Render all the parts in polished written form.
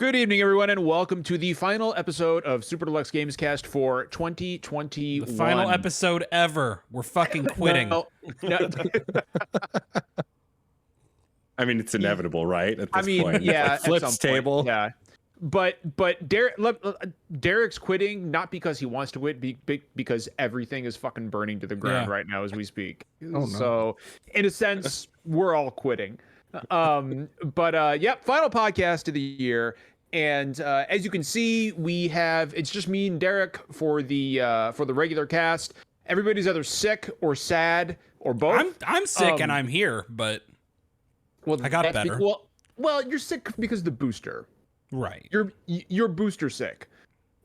Good evening, everyone, and welcome to the final episode of Super Deluxe Gamescast for 2021. The final episode ever. We're fucking quitting. No. I mean, it's inevitable, right? At this point, yeah, it's like flips table. Point, yeah, but Derek's quitting not because he wants to quit, because everything is fucking burning to the ground right now as we speak. Oh, no. So, in a sense, we're all quitting. Final podcast of the year. And as you can see, it's just me and Derek for the regular cast. Everybody's either sick or sad or both. I'm sick and I'm here, but I got better. Well, you're sick because of the booster. Right. You're booster sick.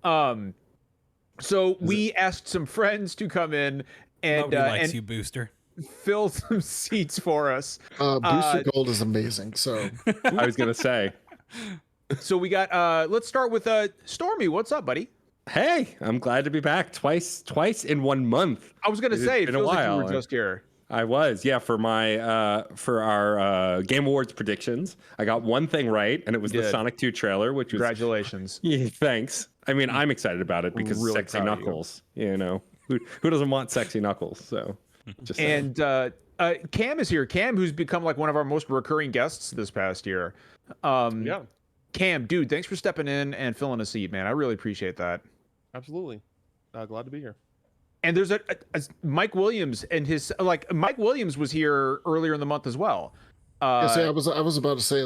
So we asked some friends to come in and nobody likes you, booster. Fill some seats for us. Booster Gold is amazing. So I was gonna say. So we got let's start with Stormy. What's up, buddy? Hey, I'm glad to be back twice in 1 month. I was gonna say it feels like you were just here. I was, yeah, for our Game Awards predictions. I got one thing right, and it was the Sonic 2 trailer, which was congratulations. Yeah, thanks. I mean, I'm excited about it because really sexy Knuckles. You know, who doesn't want sexy Knuckles? So just saying. And Cam is here. Cam, who's become like one of our most recurring guests this past year. Yeah. Cam, dude, thanks for stepping in and filling a seat, man. I really appreciate that. Absolutely. Glad to be here. And there's a Mike Williams and his Mike Williams was here earlier in the month as well. I was about to say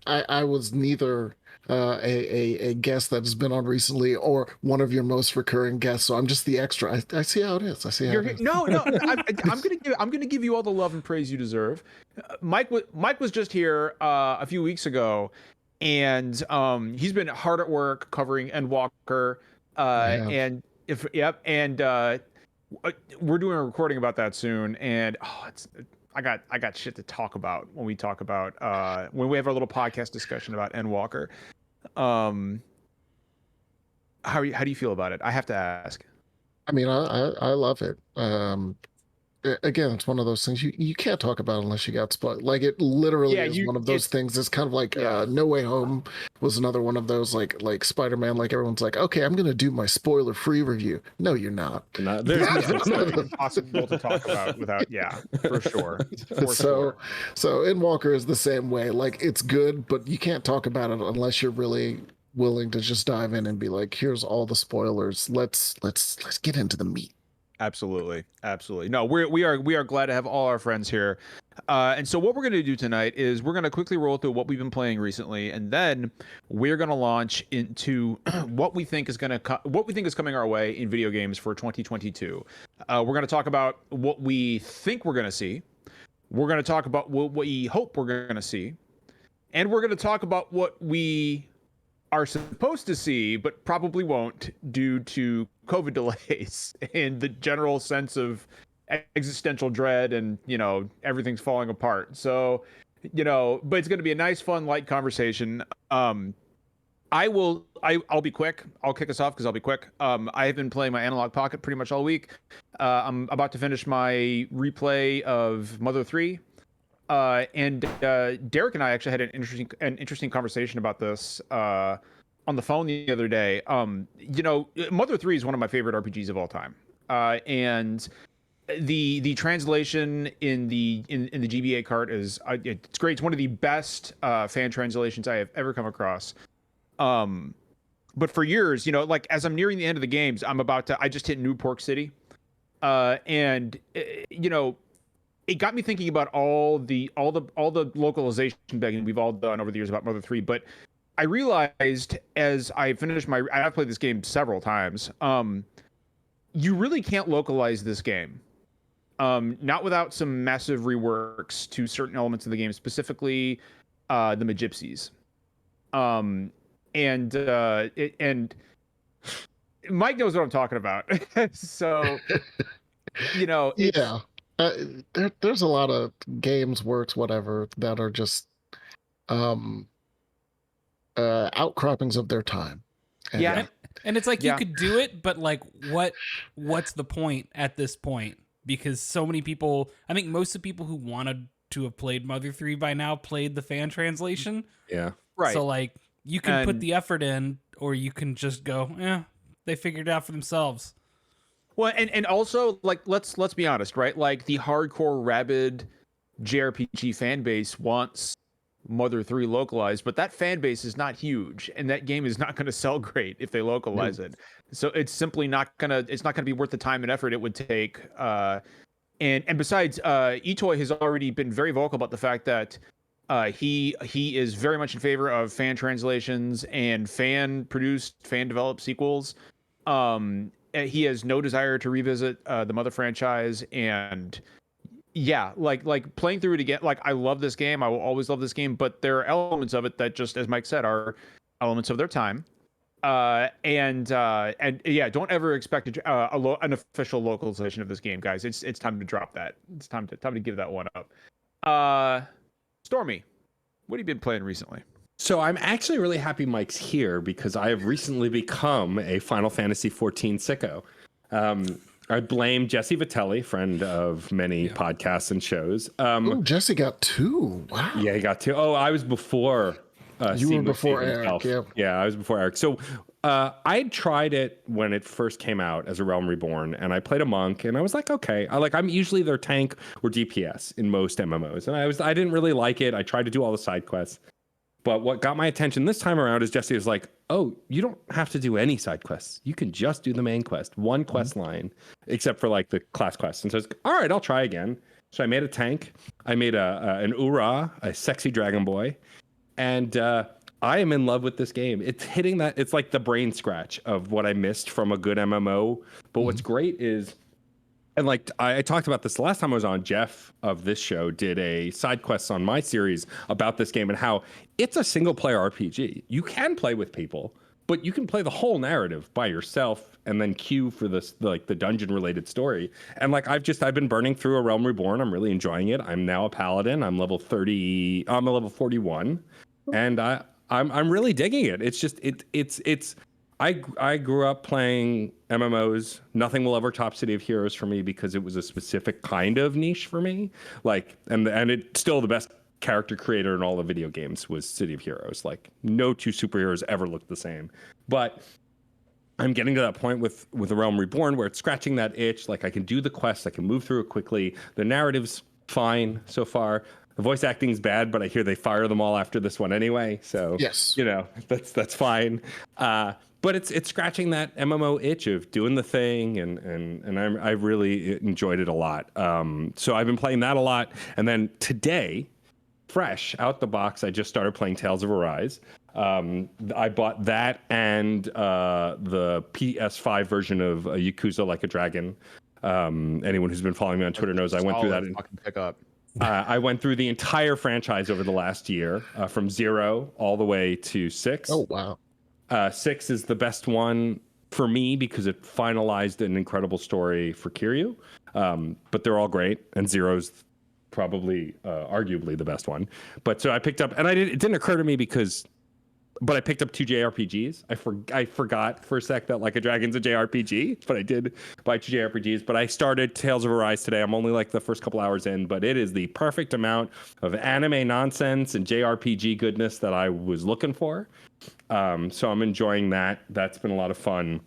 I was neither a guest that has been on recently or one of your most recurring guests, so I'm just the extra. I see how it is. No, I'm gonna give you all the love and praise you deserve. Mike was just here a few weeks ago, and he's been hard at work covering Endwalker, and we're doing a recording about that soon, and I got shit to talk about when we talk about when we have our little podcast discussion about Endwalker. How do you feel about it? I have to ask. I mean, I love it. Again, it's one of those things you can't talk about unless you got spoiled. Like, it literally is one of those things. It's kind of like No Way Home was another one of those, like Spider-Man. Like, everyone's like, okay, I'm gonna do my spoiler-free review. No, you're not. There's impossible to talk about without, for sure. So Endwalker is the same way. Like, it's good, but you can't talk about it unless you're really willing to just dive in and be like, here's all the spoilers. Let's get into the meat. Absolutely. No, we are glad to have all our friends here. And so what we're going to do tonight is we're going to quickly roll through what we've been playing recently, and then we're going to launch into what we think is coming our way in video games for 2022. We're going to talk about what we think we're going to see. We're going to talk about what we hope we're going to see, and we're going to talk about what we are supposed to see, but probably won't due to COVID delays and the general sense of existential dread and, everything's falling apart. So, but it's going to be a nice, fun, light conversation. I'll be quick. I'll kick us off because I'll be quick. I have been playing my Analog Pocket pretty much all week. I'm about to finish my replay of Mother 3. And Derek and I actually had an interesting conversation about this on the phone the other day. Mother 3 is one of my favorite RPGs of all time, and the translation in the GBA cart is it's great. It's one of the best fan translations I have ever come across. But for years, as I'm nearing the end of the games, I just hit New Pork City, and it got me thinking about all the localization begging we've all done over the years about Mother 3. But I realized as I finished I've played this game several times. You really can't localize this game, not without some massive reworks to certain elements of the game, specifically the Magypsies. And Mike knows what I'm talking about. So, there's a lot of games, works, whatever, that are just outcroppings of their time. And it's like you could do it, but like what's the point at this point? Because so many people, I think most of the people who wanted to have played Mother 3 by now played the fan translation. Yeah. Right. So like You can put the effort in, or you can just go, they figured it out for themselves. Well, and also, like, let's be honest, right? Like, the hardcore rabid JRPG fan base wants Mother 3 localized, but that fan base is not huge, and that game is not going to sell great if they localize it. So it's simply not gonna be worth the time and effort it would take. And besides, Itoy has already been very vocal about the fact that he is very much in favor of fan translations and fan developed sequels. He has no desire to revisit the Mother franchise, and yeah, like playing through it again, like, I love this game. I will always love this game, but there are elements of it that, just as Mike said, are elements of their time. And yeah, don't ever expect an official localization of this game, guys. It's time to drop that. It's time to give that one up. Stormy, what have you been playing recently? So I'm actually really happy Mike's here, because I have recently become a Final Fantasy XIV sicko. I blame Jesse Vitelli, friend of many podcasts and shows. Jesse got 2. Wow. Yeah, he got 2. Oh, I was before. You were before Eric. Yeah, I was before Eric. So I tried it when it first came out as a Realm Reborn, and I played a monk, and I was like, okay. I'm usually their tank or DPS in most MMOs, and I didn't really like it. I tried to do all the side quests. But what got my attention this time around is Jesse was like, oh, you don't have to do any side quests. You can just do the main quest, one quest line, except for like the class quests. And so I was like, all right, I'll try again. So I made a tank. I made an Ura, a sexy dragon boy. And I am in love with this game. It's hitting that. It's like the brain scratch of what I missed from a good MMO. But what's great is, and like I talked about this the last time I was on, Jeff of this show did a side quest on my series about this game and how it's a single player RPG. You can play with people, but you can play the whole narrative by yourself and then queue for this, like, the dungeon related story. And like I've been burning through a Realm Reborn. I'm really enjoying it. I'm now a paladin. I'm level 30. I'm a level 41, and I'm really digging it. It's just it's. I grew up playing MMOs. Nothing will ever top City of Heroes for me, because it was a specific kind of niche for me. Like, and it's still the best character creator in all the video games was City of Heroes. Like, no two superheroes ever looked the same. But I'm getting to that point with the Realm Reborn where it's scratching that itch. Like, I can do the quests, I can move through it quickly. The narrative's fine so far. The voice acting's bad, but I hear they fire them all after this one anyway. So yes, that's fine. But it's scratching that MMO itch of doing the thing, and I really enjoyed it a lot. So I've been playing that a lot, and then today, fresh out the box, I just started playing Tales of Arise. I bought that and the PS5 version of Yakuza Like a Dragon. Anyone who's been following me on Twitter knows I went through that. Pick up. I went through the entire franchise over the last year, from 0 all the way to 6. Oh wow. 6 is the best one for me because it finalized an incredible story for Kiryu. But they're all great, and 0's probably arguably the best one. But so I picked up, and it didn't occur to me but I picked up 2 JRPGs. I forgot for a sec that Like a Dragon's a JRPG, but I did buy 2 JRPGs. But I started Tales of Arise today. I'm only like the first couple hours in, but it is the perfect amount of anime nonsense and JRPG goodness that I was looking for. So I'm enjoying that. That's been a lot of fun.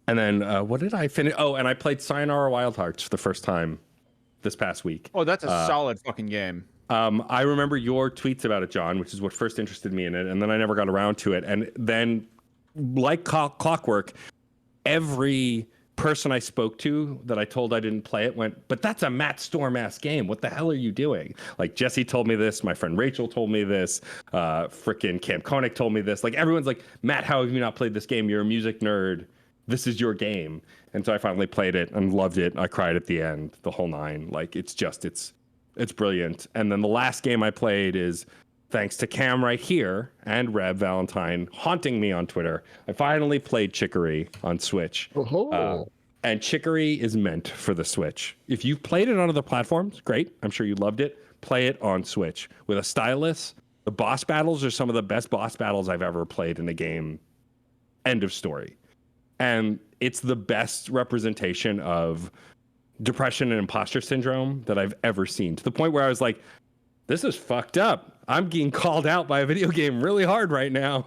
And then what did I finish? Oh, and I played Sayonara Wild Hearts for the first time this past week. Oh, that's a solid fucking game. I remember your tweets about it, John, which is what first interested me in it, and then I never got around to it. And then, like clockwork, every person I spoke to that I told I didn't play it went, but that's a Matt Storm-ass game. What the hell are you doing? Like, Jesse told me this. My friend Rachel told me this. Frickin' Camp Koenig told me this. Like, everyone's like, Matt, how have you not played this game? You're a music nerd. This is your game. And so I finally played it and loved it. I cried at the end, the whole 9. Like, it's brilliant. And then the last game I played is, thanks to Cam right here and Reb Valentine haunting me on Twitter, I finally played Chicory on Switch. And Chicory is meant for the Switch. If you've played it on other platforms, great. I'm sure you loved it. Play it on Switch. With a stylus, the boss battles are some of the best boss battles I've ever played in a game. End of story. And it's the best representation of depression and imposter syndrome that I've ever seen, to the point where I was like, this is fucked up. I'm getting called out by a video game really hard right now.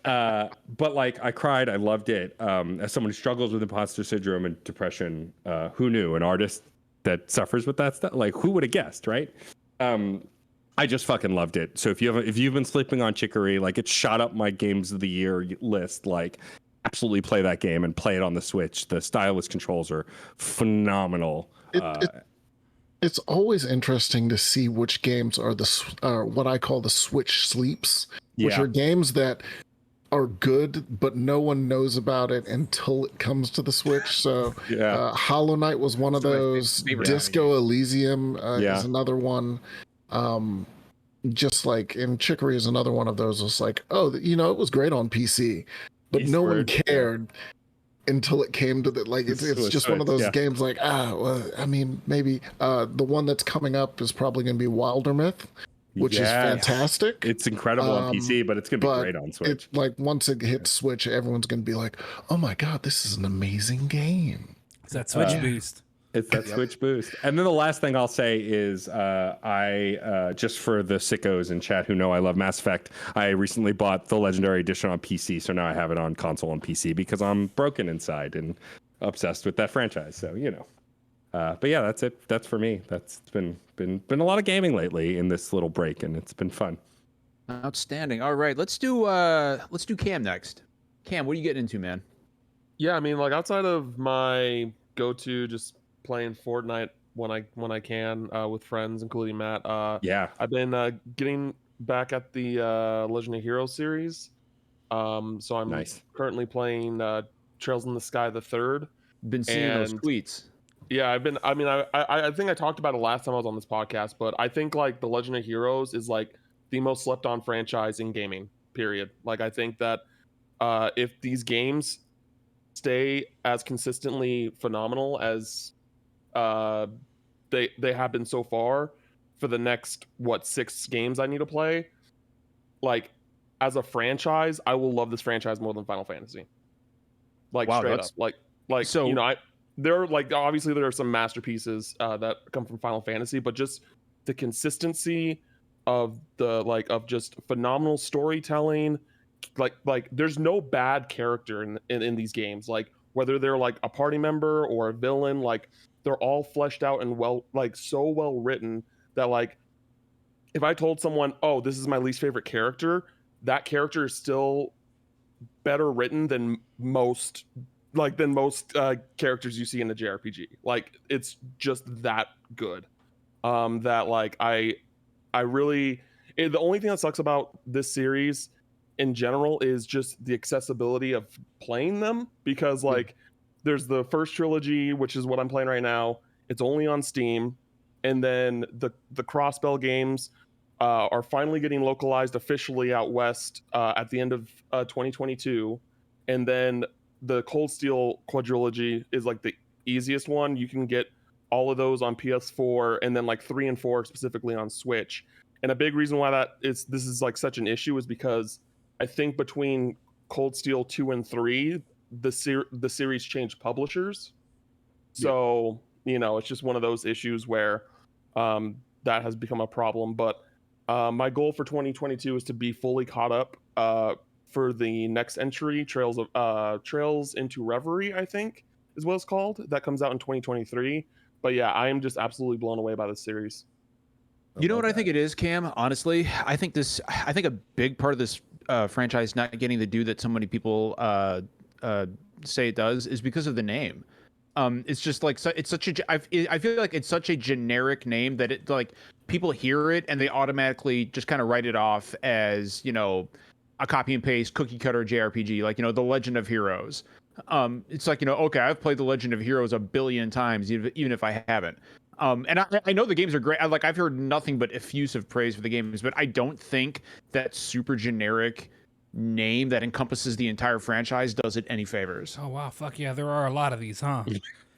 But like I cried, I loved it. As someone who struggles with imposter syndrome and depression, who knew an artist that suffers with that stuff? Like who would have guessed, right? I just fucking loved it. So if you've been sleeping on Chicory, like it shot up my games of the year list. Like absolutely play that game and play it on the Switch. The stylus controls are phenomenal. It's always interesting to see which games are what I call the Switch sleeps, which are games that are good, but no one knows about it until it comes to the Switch. So Hollow Knight was one of those. Disco Elysium is another one. Just like in Chicory is another one of those. It's like, oh, it was great on PC, but no one cared until it came to the it's just one of those games like well, I mean maybe the one that's coming up is probably going to be Wilder Myth, which is fantastic. It's incredible on PC, but it's going to be great on Switch. Once it hits Switch, everyone's going to be like, oh my god, this is an amazing game. It's that Switch boost. It's that Switch boost. And then the last thing I'll say is I just for the sickos in chat who know I love Mass Effect, I recently bought the Legendary Edition on PC, so now I have it on console and PC because I'm broken inside and obsessed with that franchise. So, but yeah, that's it. That's for me. It's been a lot of gaming lately in this little break, and it's been fun. Outstanding. All right, let's do Cam next. Cam, what are you getting into, man? Yeah, I mean, like outside of my go-to, just playing Fortnite when I can with friends, including Matt. I've been getting back at the Legend of Heroes series. So I'm currently playing Trails in the Sky the Third. Been seeing those tweets. Yeah, I think I talked about it last time I was on this podcast, but I think like the Legend of Heroes is like the most slept on franchise in gaming, period. Like I think that if these games stay as consistently phenomenal as they have been so far for the next 6 games I need to play, like as a franchise I will love this franchise more than Final Fantasy, like straight up. Like so there are like obviously there are some masterpieces that come from Final Fantasy, but just the consistency of of just phenomenal storytelling, like there's no bad character in these games, like whether they're like a party member or a villain, like they're all fleshed out and so well written that like if I told someone, oh, this is my least favorite character, that character is still better written than most characters you see in a JRPG. Like it's just that good. That like I really the only thing that sucks about this series in general is just the accessibility of playing them, because like there's the first trilogy, which is what I'm playing right now. It's only on Steam. And then the Crossbell games are finally getting localized officially out west at the end of 2022. And then the Cold Steel quadrilogy is like the easiest one. You can get all of those on PS4, and then like 3 and 4 specifically on Switch. And a big reason why this is like such an issue is because I think between Cold Steel 2 and 3, the series changed publishers. So, it's just one of those issues where that has become a problem. But my goal for 2022 is to be fully caught up for the next entry, Trails into Reverie, I think is what it's called. That comes out in 2023. But yeah, I am just absolutely blown away by this series. You know what I think it is, Cam? Honestly, I think a big part of this franchise not getting the due that so many people say it does is because of the name. It's just like it's such a. I feel like it's such a generic name that it like people hear it and they automatically just kind of write it off as a copy and paste cookie cutter JRPG, like the Legend of Heroes. It's like okay, I've played the Legend of Heroes a billion times, even if I haven't. And I know the games are great. I've heard nothing but effusive praise for the games, but I don't think that super generic name that encompasses the entire franchise does it any favors. Oh wow, fuck yeah, there are a lot of these, huh?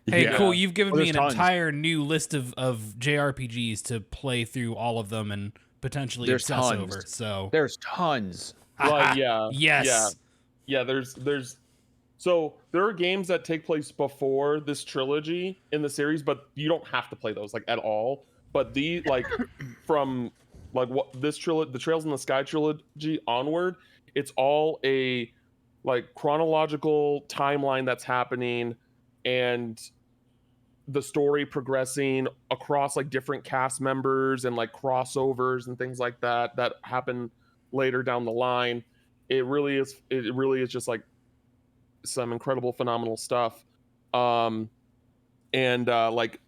Hey, cool. You've given me an entire new list of JRPGs to play through all of them and potentially obsess over. So there's tons. Like there's so there are games that take place before this trilogy in the series, but you don't have to play those like at all. But the like from like what this trilogy, the Trails in the Sky trilogy onward, it's all a like chronological timeline that's happening, and the story progressing across like different cast members and like crossovers and things like that that happen later down the line. It really is just like some incredible, phenomenal stuff. And like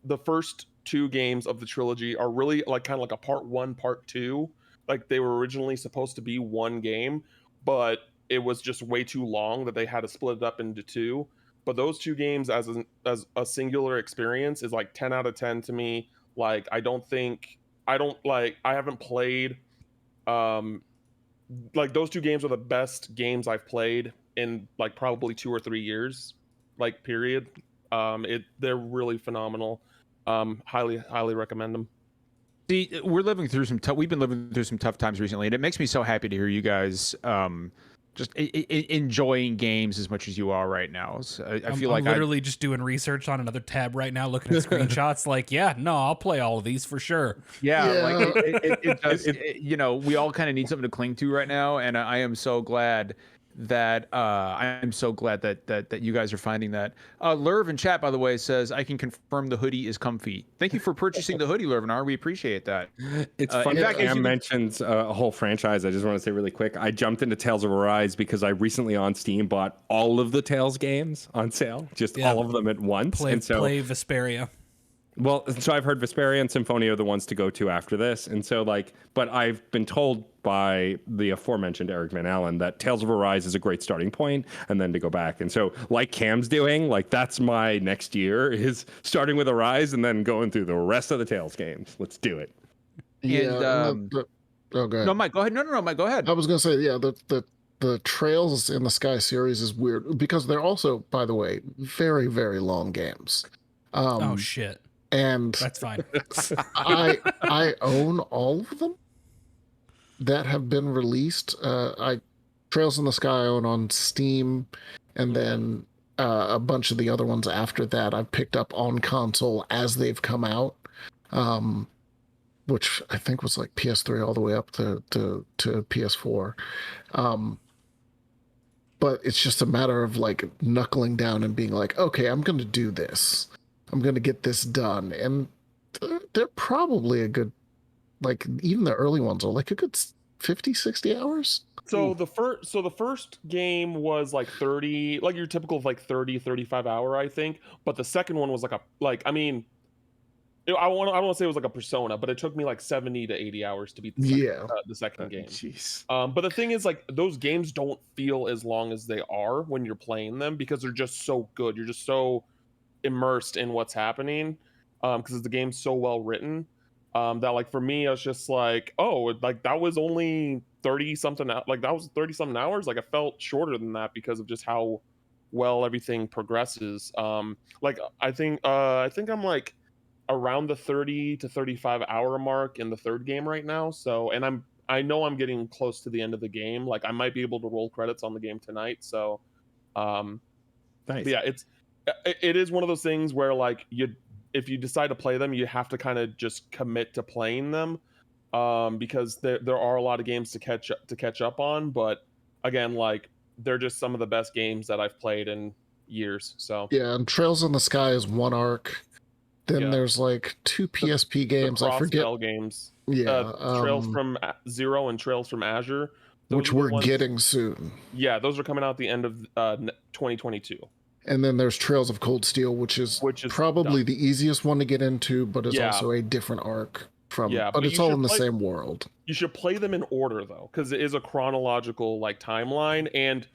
the first two games of the trilogy are really like kind of like a part one, part two. Like they were originally supposed to be one game, but it was just way too long that they had to split it up into two. But those two games as a singular experience is like 10 out of 10 to me. Like I haven't played like those two games are the best games I've played in like probably 2 or 3 years, like period. They're really phenomenal. Highly recommend them. See, we've been living through some tough times recently, and it makes me so happy to hear you guys just enjoying games as much as you are right now. So I feel like I'm literally just doing research on another tab right now, looking at screenshots. Like, yeah, no, I'll play all of these for sure. Yeah. Like it does. You know, we all kind of need something to cling to right now, and I am so glad that that you guys are finding that. Lerv in chat, by the way, says I can confirm the hoodie is comfy. Thank you for purchasing the hoodie, Lervinar. We appreciate that. It's funny. In fact, Cam mentions a whole franchise. I just want to say really quick. I jumped into Tales of Arise because I recently on Steam bought all of the Tales games on sale, all of them at once. Play Vesperia. Well, so I've heard Vesperia and Symphonia are the ones to go to after this. And so but I've been told by the aforementioned Eric Van Allen that Tales of Arise is a great starting point and then to go back. And so like Cam's doing, like that's my next year is starting with Arise and then going through the rest of the Tales games. Let's do it. Yeah. Go ahead. No, Mike, go ahead. No, Mike, go ahead. I was going to say, yeah, the Trails in the Sky series is weird because they're also, by the way, very, very long games. Oh, shit. And that's fine. I own all of them that have been released. Trails in the Sky I own on Steam, and then a bunch of the other ones after that I've picked up on console as they've come out, which I think was like PS3 all the way up to PS4. But it's just a matter of like knuckling down and being like, okay, I'm going to do this. I'm going to get this done. And they're probably a good, like, even the early ones are like a good 50, 60 hours. So the first game was like 30, like your typical like 30, 35 hour, I think. But the second one was I want to say it was like a Persona, but it took me like 70 to 80 hours to beat the second game. Jeez. But the thing is, like, those games don't feel as long as they are when you're playing them because they're just so good. You're just so immersed in what's happening because the game's so well written that, like, for me, I was just like, oh, like that was only 30 something, like that was 30 something hours. Like, I felt shorter than that because of just how well everything progresses. Like, I think I'm like around the 30 to 35 hour mark in the third game right now. So, and I know I'm getting close to the end of the game. Like, I might be able to roll credits on the game tonight. So, nice. Yeah, it is one of those things where, like, if you decide to play them, you have to kind of just commit to playing them, because there are a lot of games to catch up on. But again, like, they're just some of the best games that I've played in years. So yeah, and Trails in the Sky is one arc. Then there's like two PSP games. I forget games. Yeah, Trails from Zero and Trails from Azure, which we're getting soon. Yeah, those are coming out at the end of 2022. And then there's Trails of Cold Steel, which is probably the easiest one to get into, but is also a different arc from. Yeah, but it's all in the same world. You should play them in order though, because it is a chronological like timeline, and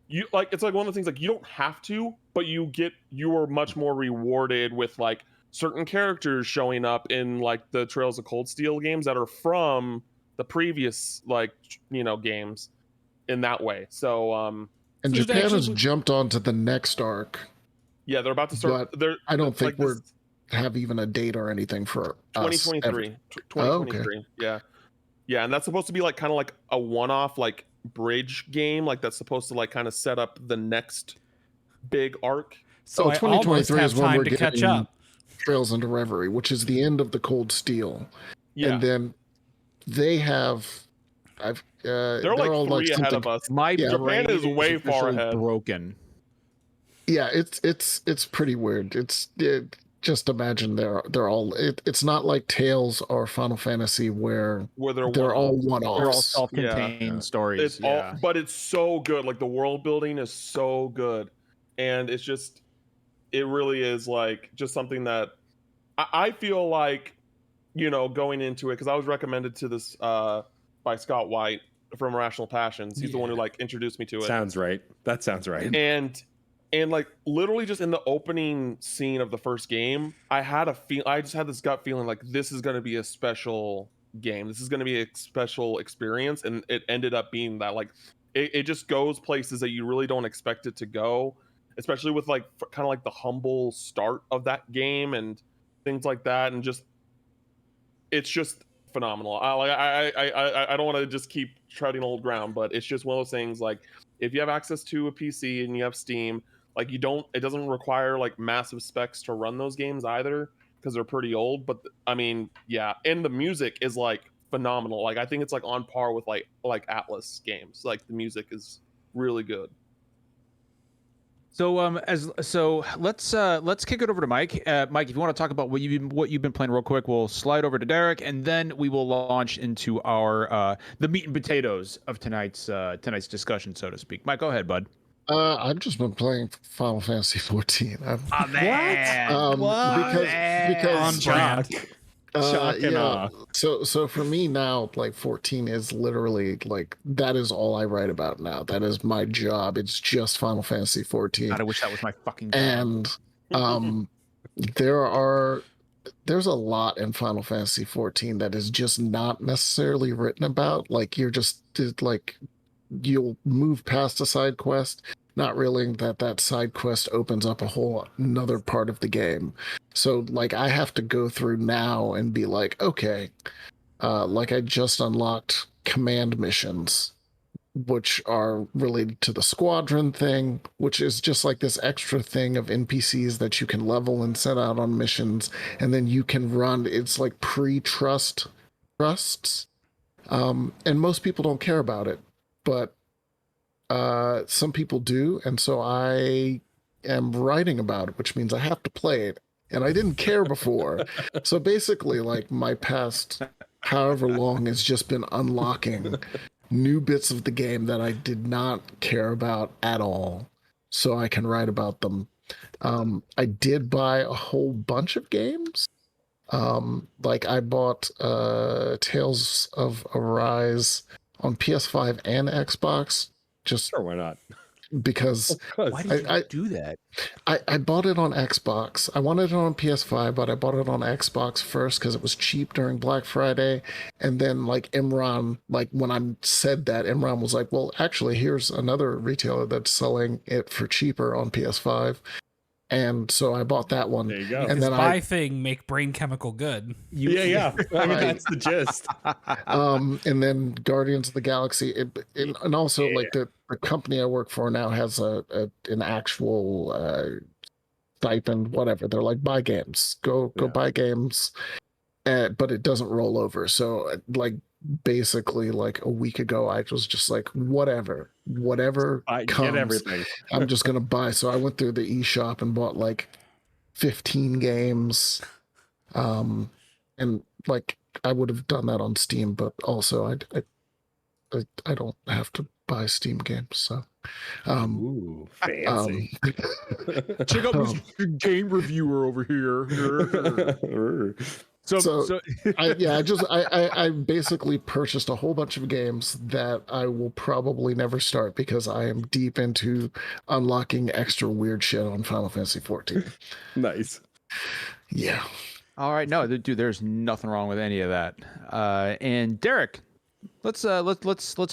you like it's like one of the things like you don't have to, but you are much more rewarded with like certain characters showing up in like the Trails of Cold Steel games that are from the previous like games in that way. So and so Japan has jumped onto the next arc. Yeah, they're about to start. I don't think we have even a date or anything for 2023. 2023. Okay. Yeah, and that's supposed to be like kind of like a one-off like bridge game, like that's supposed to like kind of set up the next big arc. So 2023 is when we're getting catch up. Trails into Reverie, which is the end of the Cold Steel, and then they have, they're like all three ahead something, of us. My Japan is way far ahead. Broken. Yeah, it's pretty weird. Just imagine they're all. It's not like Tales or Final Fantasy where they're all one-offs. They're all self-contained stories. It's all, but it's so good. Like the world building is so good, and it's just, it really is like just something that I feel like, you know, going into it, because I was recommended to this by Scott White from Irrational Passions. He's the one who like introduced me to it. Sounds right. That sounds right. And like literally just in the opening scene of the first game, I just had this gut feeling like this is going to be a special game. This is going to be a special experience, and it ended up being that. Like it just goes places that you really don't expect it to go, especially with like kind of like the humble start of that game and things like that, and just it's just phenomenal. I don't want to just keep treading old ground, but it's just one of those things. Like if you have access to a PC and you have Steam, like it doesn't require like massive specs to run those games either, because they're pretty old. But I mean, yeah, and the music is like phenomenal. Like I think it's like on par with like Atlas games. Like the music is really good. So let's kick it over to Mike. Mike, if you want to talk about what you've been playing real quick, we'll slide over to Derek, and then we will launch into our the meat and potatoes of tonight's discussion, so to speak. Mike, go ahead, bud. I've just been playing Final Fantasy 14. Oh man! Because on brand. Yeah. So for me now, like 14 is literally like that is all I write about now. That is my job. It's just Final Fantasy 14. God, I wish that was my fucking job. And there's a lot in Final Fantasy 14 that is just not necessarily written about. Like you'll move past a side quest, not realizing that side quest opens up a whole another part of the game. So like I have to go through now and be like, okay, like I just unlocked command missions, which are related to the squadron thing, which is just like this extra thing of NPCs that you can level and set out on missions, and then you can run. It's like trusts, and most people don't care about it, but some people do, and so I am writing about it, which means I have to play it, and I didn't care before. So basically, like my past however long has just been unlocking new bits of the game that I did not care about at all, so I can write about them. I did buy a whole bunch of games. Like I bought Tales of Arise on PS5 and Xbox. Just sure, why not? Because why did you do that? I bought it on Xbox. I wanted it on PS5, but I bought it on Xbox first because it was cheap during Black Friday. And then like Imran, like when I said that, Imran was like, well, actually, here's another retailer that's selling it for cheaper on PS5. And so I bought that one. There you go. And then buy thing make brain chemical good. Yeah. I mean, that's the gist. And then Guardians of the Galaxy, and also like the company I work for now has an actual stipend, whatever. They're like, buy games, go buy games, but it doesn't roll over. So like basically like a week ago, I was just like, whatever I comes, get everything. I'm just gonna buy. So I went through the eShop and bought like 15 games, and like I would have done that on Steam, but also I don't have to buy Steam games, so Ooh, fancy. Check out Mr. Game Reviewer over here. So I basically purchased a whole bunch of games that I will probably never start because I am deep into unlocking extra weird shit on Final Fantasy 14. Nice. Yeah. All right, no, dude, there's nothing wrong with any of that. And Derek, let's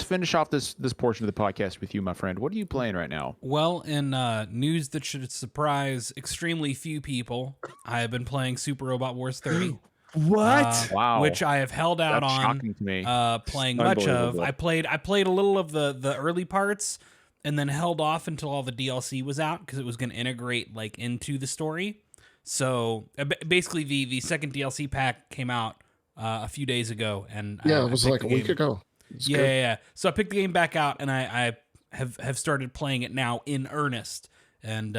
finish off this portion of the podcast with you, my friend. What are you playing right now? Well, in news that should surprise extremely few people, I have been playing Super Robot Wars 30. What? Wow. Which I have held out That's on shocking to me. Playing much of. I played a little of the early parts and then held off until all the DLC was out because it was going to integrate like into the story. So basically the second DLC pack came out a few days ago, and it was like a week ago. Yeah. So I picked the game back out, and I have started playing it now in earnest. And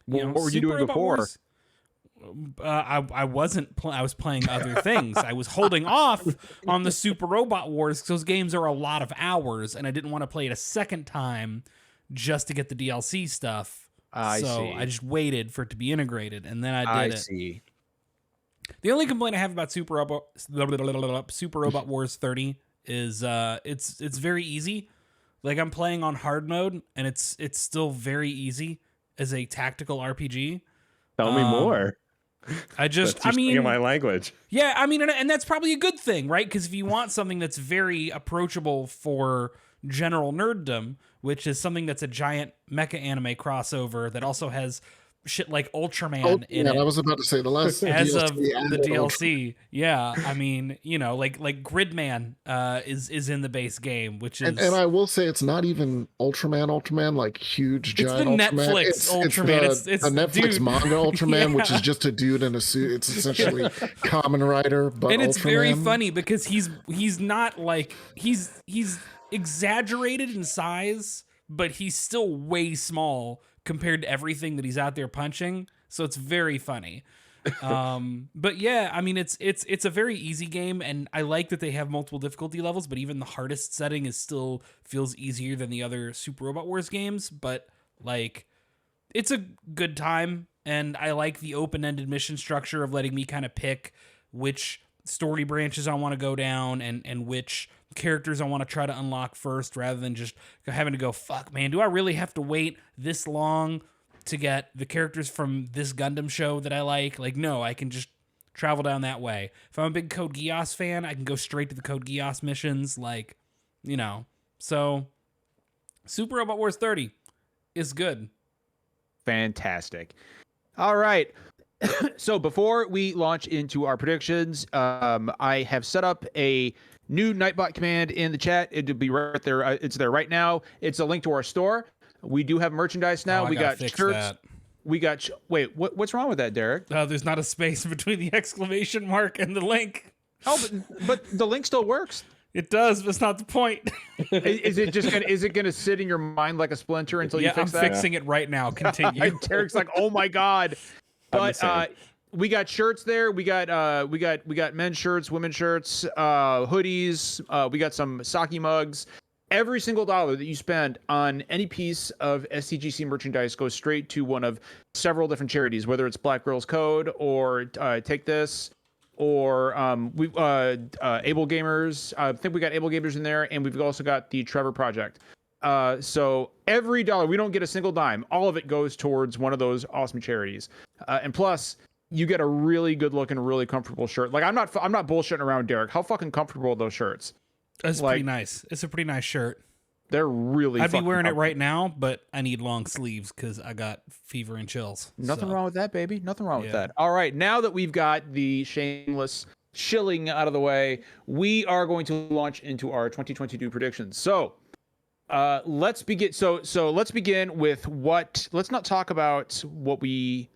what were you doing before? I wasn't. I was playing other things. I was holding off on the Super Robot Wars because those games are a lot of hours, and I didn't want to play it a second time just to get the DLC stuff. I just waited for it to be integrated, and then I did it. See. The only complaint I have about Super Robot Wars 30 is it's very easy. Like, I'm playing on hard mode, and it's still very easy as a tactical RPG. Tell me more. I mean, my language. Yeah, I mean, and that's probably a good thing, right? Because if you want something that's very approachable for general nerddom, which is something that's a giant mecha anime crossover that also has shit like Ultraman in it. I was about to say the last as DLC of the DLC. Yeah, I mean, like Gridman is in the base game, which is and I will say it's not even Ultraman, like huge giant Ultraman. Netflix Ultraman. It's the Netflix manga Ultraman, which is just a dude in a suit. It's essentially Kamen Rider, but and it's Ultraman. very funny because he's not like he's exaggerated in size, but he's still way small compared to everything that he's out there punching. So it's very funny. But yeah, I mean, it's a very easy game, and I like that they have multiple difficulty levels, but even the hardest setting is still feels easier than the other Super Robot Wars games. But like, it's a good time, and I like the open-ended mission structure of letting me kind of pick which story branches I want to go down and which characters I want to try to unlock first, rather than just having to go, fuck, man, do I really have to wait this long to get the characters from this Gundam show that I like? Like, no, I can just travel down that way. If I'm a big Code Geass fan, I can go straight to the Code Geass missions, like, So, Super Robot Wars 30 is good. Fantastic. All right. So before we launch into our predictions, I have set up a new Nightbot command in the chat. It'll be right there. It's there right now. It's a link to our store. We do have merchandise now. We got shirts. That. We got. Wait, what's wrong with that, Derek? There's not a space between the exclamation mark and the link. Oh, but the link still works. It does, but it's not the point. Is it gonna sit in your mind like a splinter until you fix that? I'm fixing it right now. Continue. Derek's like, oh my god. But we got shirts there. We got men's shirts, women's shirts, hoodies. We got some sake mugs. Every single dollar that you spend on any piece of SDGC merchandise goes straight to one of several different charities, whether it's Black Girls Code or Take This, or Able Gamers. I think we got Able Gamers in there, and we've also got the Trevor Project. So every dollar, we don't get a single dime. All of it goes towards one of those awesome charities. And plus, you get a really good looking, really comfortable shirt. Like, I'm not bullshitting around, Derek. How fucking comfortable are those shirts? It's pretty nice. It's a pretty nice shirt. They're really. I'd be wearing it right now, but I need long sleeves because I got fever and chills. Nothing wrong with that, baby. Nothing wrong with that. All right, now that we've got the shameless shilling out of the way, we are going to launch into our 2022 predictions. So, let's begin. So let's begin with what. Let's not talk about what we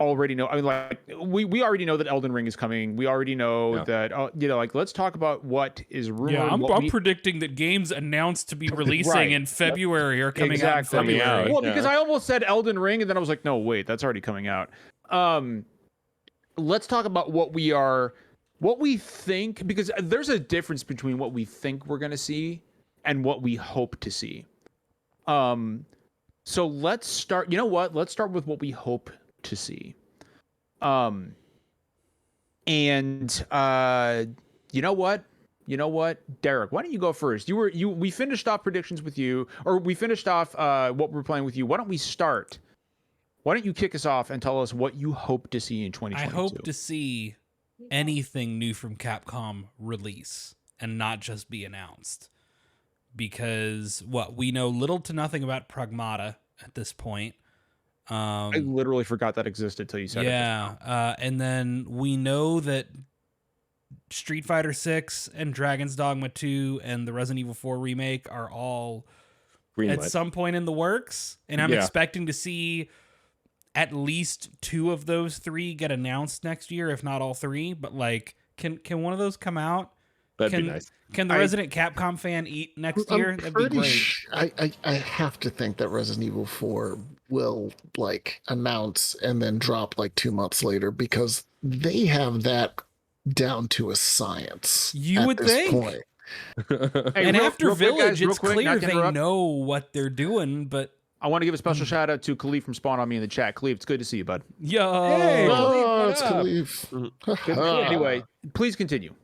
already know. I mean, like, we already know that Elden Ring is coming. We already know that, like, let's talk about what is rumored. Yeah, I'm predicting that games announced to be releasing in February are coming out in February. Well, because I almost said Elden Ring, and then I was like, no, wait, that's already coming out. Let's talk about what we think, because there's a difference between what we think we're going to see and what we hope to see. So let's start, let's start with what we hope to see. You know what, Derek, why don't you go first? We finished off predictions with you, or we finished off what we're playing with you. Why don't you kick us off and tell us what you hope to see in 2022? I hope to see anything new from Capcom release and not just be announced, because we know little to nothing about Pragmata at this point. I literally forgot that existed till you said it. Yeah, and then we know that Street Fighter 6 and Dragon's Dogma 2 and the Resident Evil 4 remake are all at some point in the works, and I'm expecting to see at least 2 of those 3 get announced next year, if not all 3. But like, Can one of those come out? That'd can, be nice. Can the resident Capcom fan eat next year? That'd be great. I have to think that Resident Evil 4 will like announce and then drop like 2 months later because they have that down to a science. You at would this think. point. Hey, And after real quick, Village, guys, real it's quick, clear not to they interrupt. know what they're doing. But I want to give a special shout out to Khalif from Spawn on Me in the chat. Khalif, it's good to see you, bud. yo, Hey, Oh, what it's up? Khalif. Good to see you. Anyway, please continue.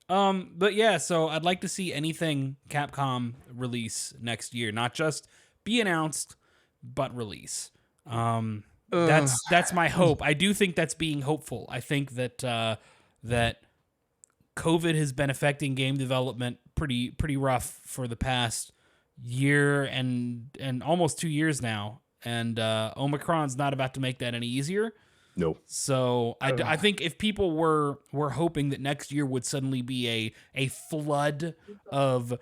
but yeah, so I'd like to see anything Capcom release next year, not just be announced, but release. That's my hope. I do think that's being hopeful. I think that that COVID has been affecting game development pretty rough for the past year and almost 2 years now, and Omicron's not about to make that any easier. No. So I think if people were hoping that next year would suddenly be a flood of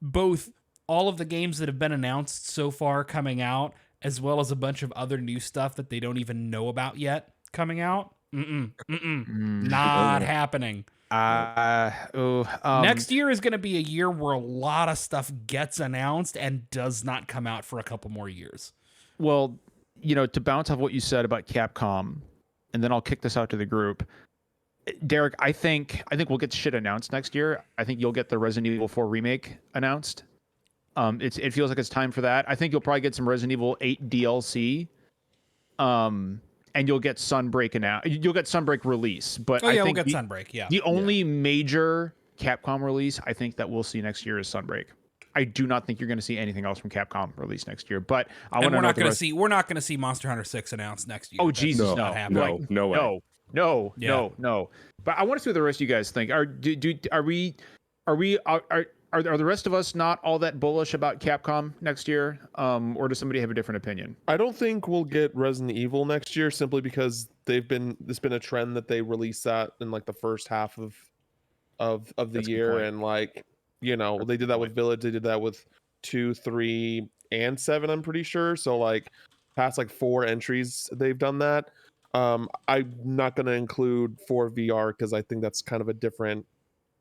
both all of the games that have been announced so far coming out, as well as a bunch of other new stuff that they don't even know about yet coming out, not happening. Next year is going to be a year where a lot of stuff gets announced and does not come out for a couple more years. Well, to bounce off what you said about Capcom, and then I'll kick this out to the group. Derek, I think we'll get shit announced next year. I think you'll get the Resident Evil 4 remake announced. It feels like it's time for that. I think you'll probably get some Resident Evil 8 DLC. And you'll get Sunbreak you'll get Sunbreak release. But I think we'll get Sunbreak. Yeah. The only major Capcom release I think that we'll see next year is Sunbreak. I do not think you're going to see anything else from Capcom release next year. But we're not going to see Monster Hunter 6 announced next year. Oh Jesus, That's not happening. No way. No. But I want to see what the rest of you guys think. Are the rest of us not all that bullish about Capcom next year? Or does somebody have a different opinion? I don't think we'll get Resident Evil next year simply because it's been a trend that they release that in like the first half of the year, and like they did that with Village, they did that with 2, 3, and 7. I'm pretty sure. So like past like 4 entries, they've done that. I'm not going to include 4 VR because I think that's kind of a different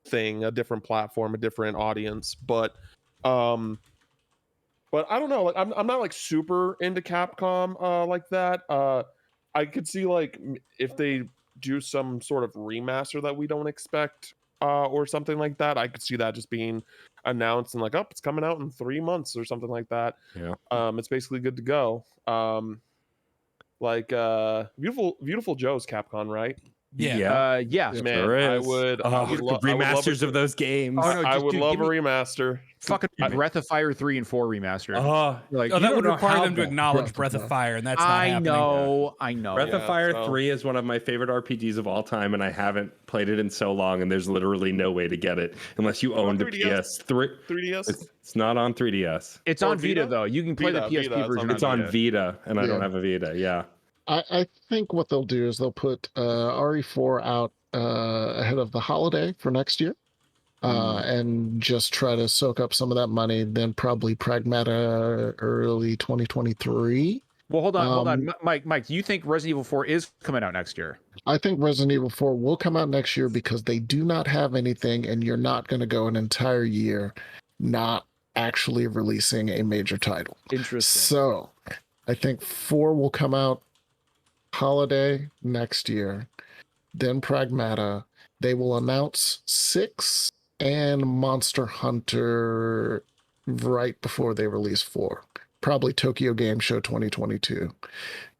thing, a different platform, a different audience. But I don't know. Like I'm not like super into Capcom like that. I could see like if they do some sort of remaster that we don't expect or something like that. I could see that just being announced and like, oh, it's coming out in 3 months or something like that. Yeah. It's basically good to go. Like Beautiful Joe's Capcom, right? Yeah. Yeah. Man, There is. I would remasters of those games. Oh, no, I just, would dude, love give a me remaster. fucking Breath of Fire 3 and 4 remaster. Like, that would know require how them to the- acknowledge Breath of Fire, and that's not happening. I know. Breath of Yeah, Fire so- 3 is one of my favorite RPGs of all time, and I haven't played it in so long, and there's literally no way to get it unless you owned a 3DS? PS3. 3DS. It's not on 3DS. It's Or on Vita, Vita? though. You can play the Vita, PSP it's version. on It's on Vita, and I don't Yeah. have a Vita. Yeah. I think what they'll do is they'll put RE4 out ahead of the holiday for next year. And just try to soak up some of that money, then probably Pragmata early 2023. Well, hold on. Mike, do you think Resident Evil 4 is coming out next year? I think Resident Evil 4 will come out next year because they do not have anything, and you're not going to go an entire year not actually releasing a major title. Interesting. So I think 4 will come out holiday next year, then Pragmata. They will announce 6 and Monster Hunter right before they release 4. Probably Tokyo Game Show 2022,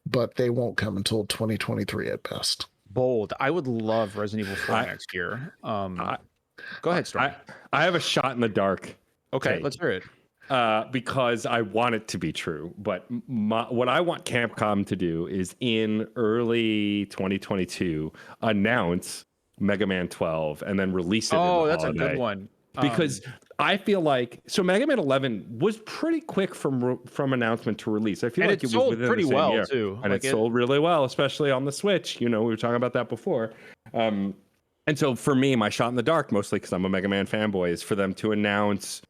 but they won't come until 2023 at best. Bold. I would love Resident Evil 4 next year. Go ahead, Storm. I have a shot in the dark. Okay, take. let's hear it. Because I want it to be true. But what I want Capcom to do is in early 2022 announce Mega Man 12 and then release it. Oh, in the that's holiday. a good one. Because I feel like Mega Man 11 was pretty quick from announcement to release. I feel and like it was sold within pretty the same well year. too, and it sold really well, especially on the Switch. We were talking about that before. And so for me, my shot in the dark, mostly because I'm a Mega Man fanboy, is for them to announce